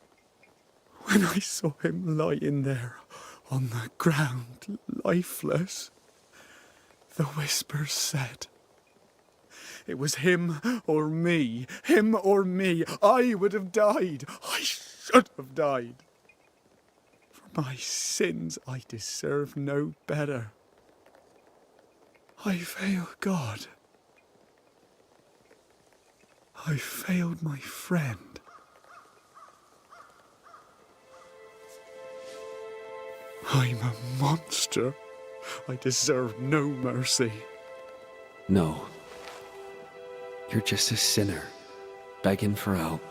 When I saw him lying there on the ground, lifeless, the whispers said, it was him or me, him or me. I would have died. I should have died. For my sins, I deserve no better. I failed God. I failed my friend. I'm a monster. I deserve no mercy. No. You're just a sinner, begging for help.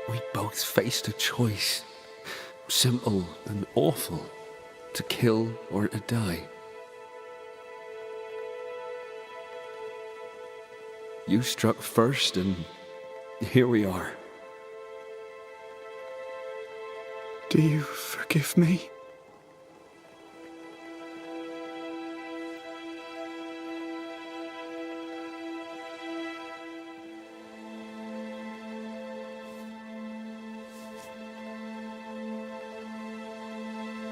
We both faced a choice, simple and awful, to kill or to die. You struck first, and here we are. Do you forgive me?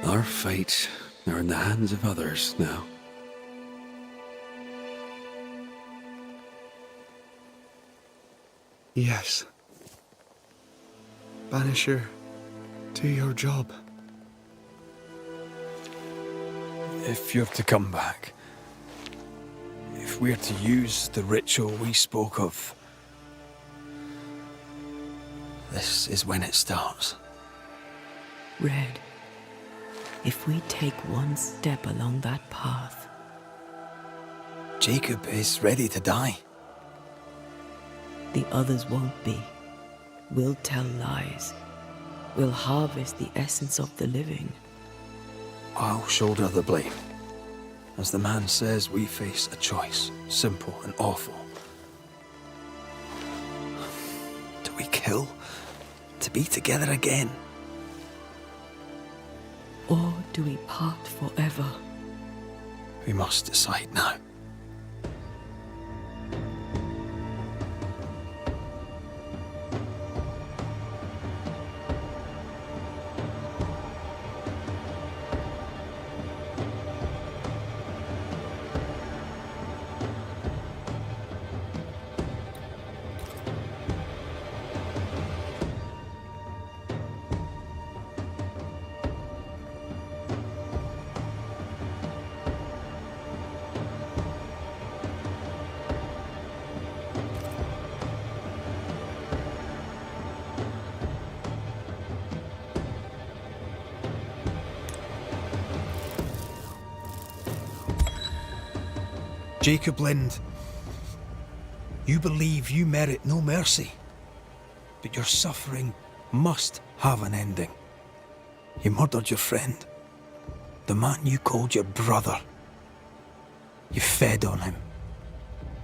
Our fates are in the hands of others now. Yes. Banisher, do your job. If you're to come back, if we're to use the ritual we spoke of, this is when it starts. Red, if we take one step along that path, Jacob is ready to die. the others won't be. We'll tell lies. We'll harvest the essence of the living. I'll shoulder the blame. As the man says, we face a choice, simple and awful. Do we kill to be together again? Or do we part forever? We must decide now. Jacob Lind, you believe you merit no mercy, but your suffering must have an ending. You murdered your friend, the man you called your brother. You fed on him.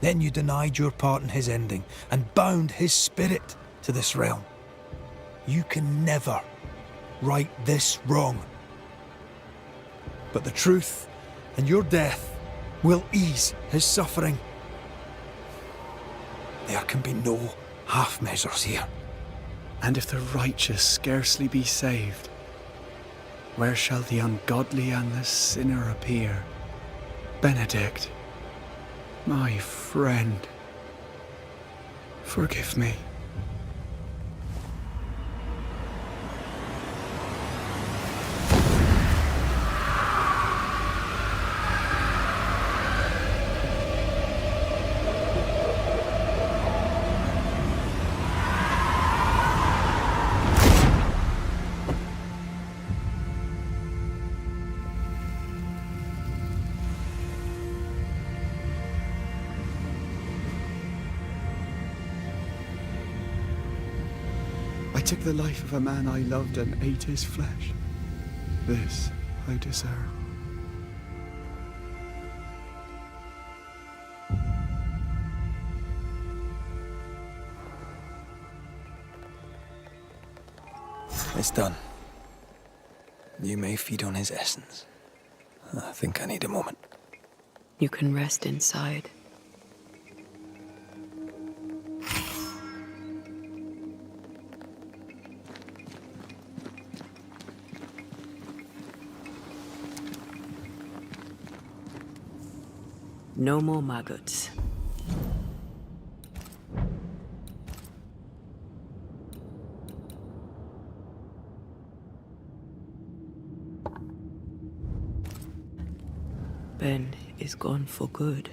Then you denied your part in his ending and bound his spirit to this realm. You can never right this wrong. But the truth and your death will ease his suffering. There can be no half measures here. And if the righteous scarcely be saved, where shall the ungodly and the sinner appear? Benedict, my friend, forgive me. I took the life of a man I loved and ate his flesh. This I deserve. It's done. You may feed on his essence. I think I need a moment. You can rest inside. No more maggots. Ben is gone for good.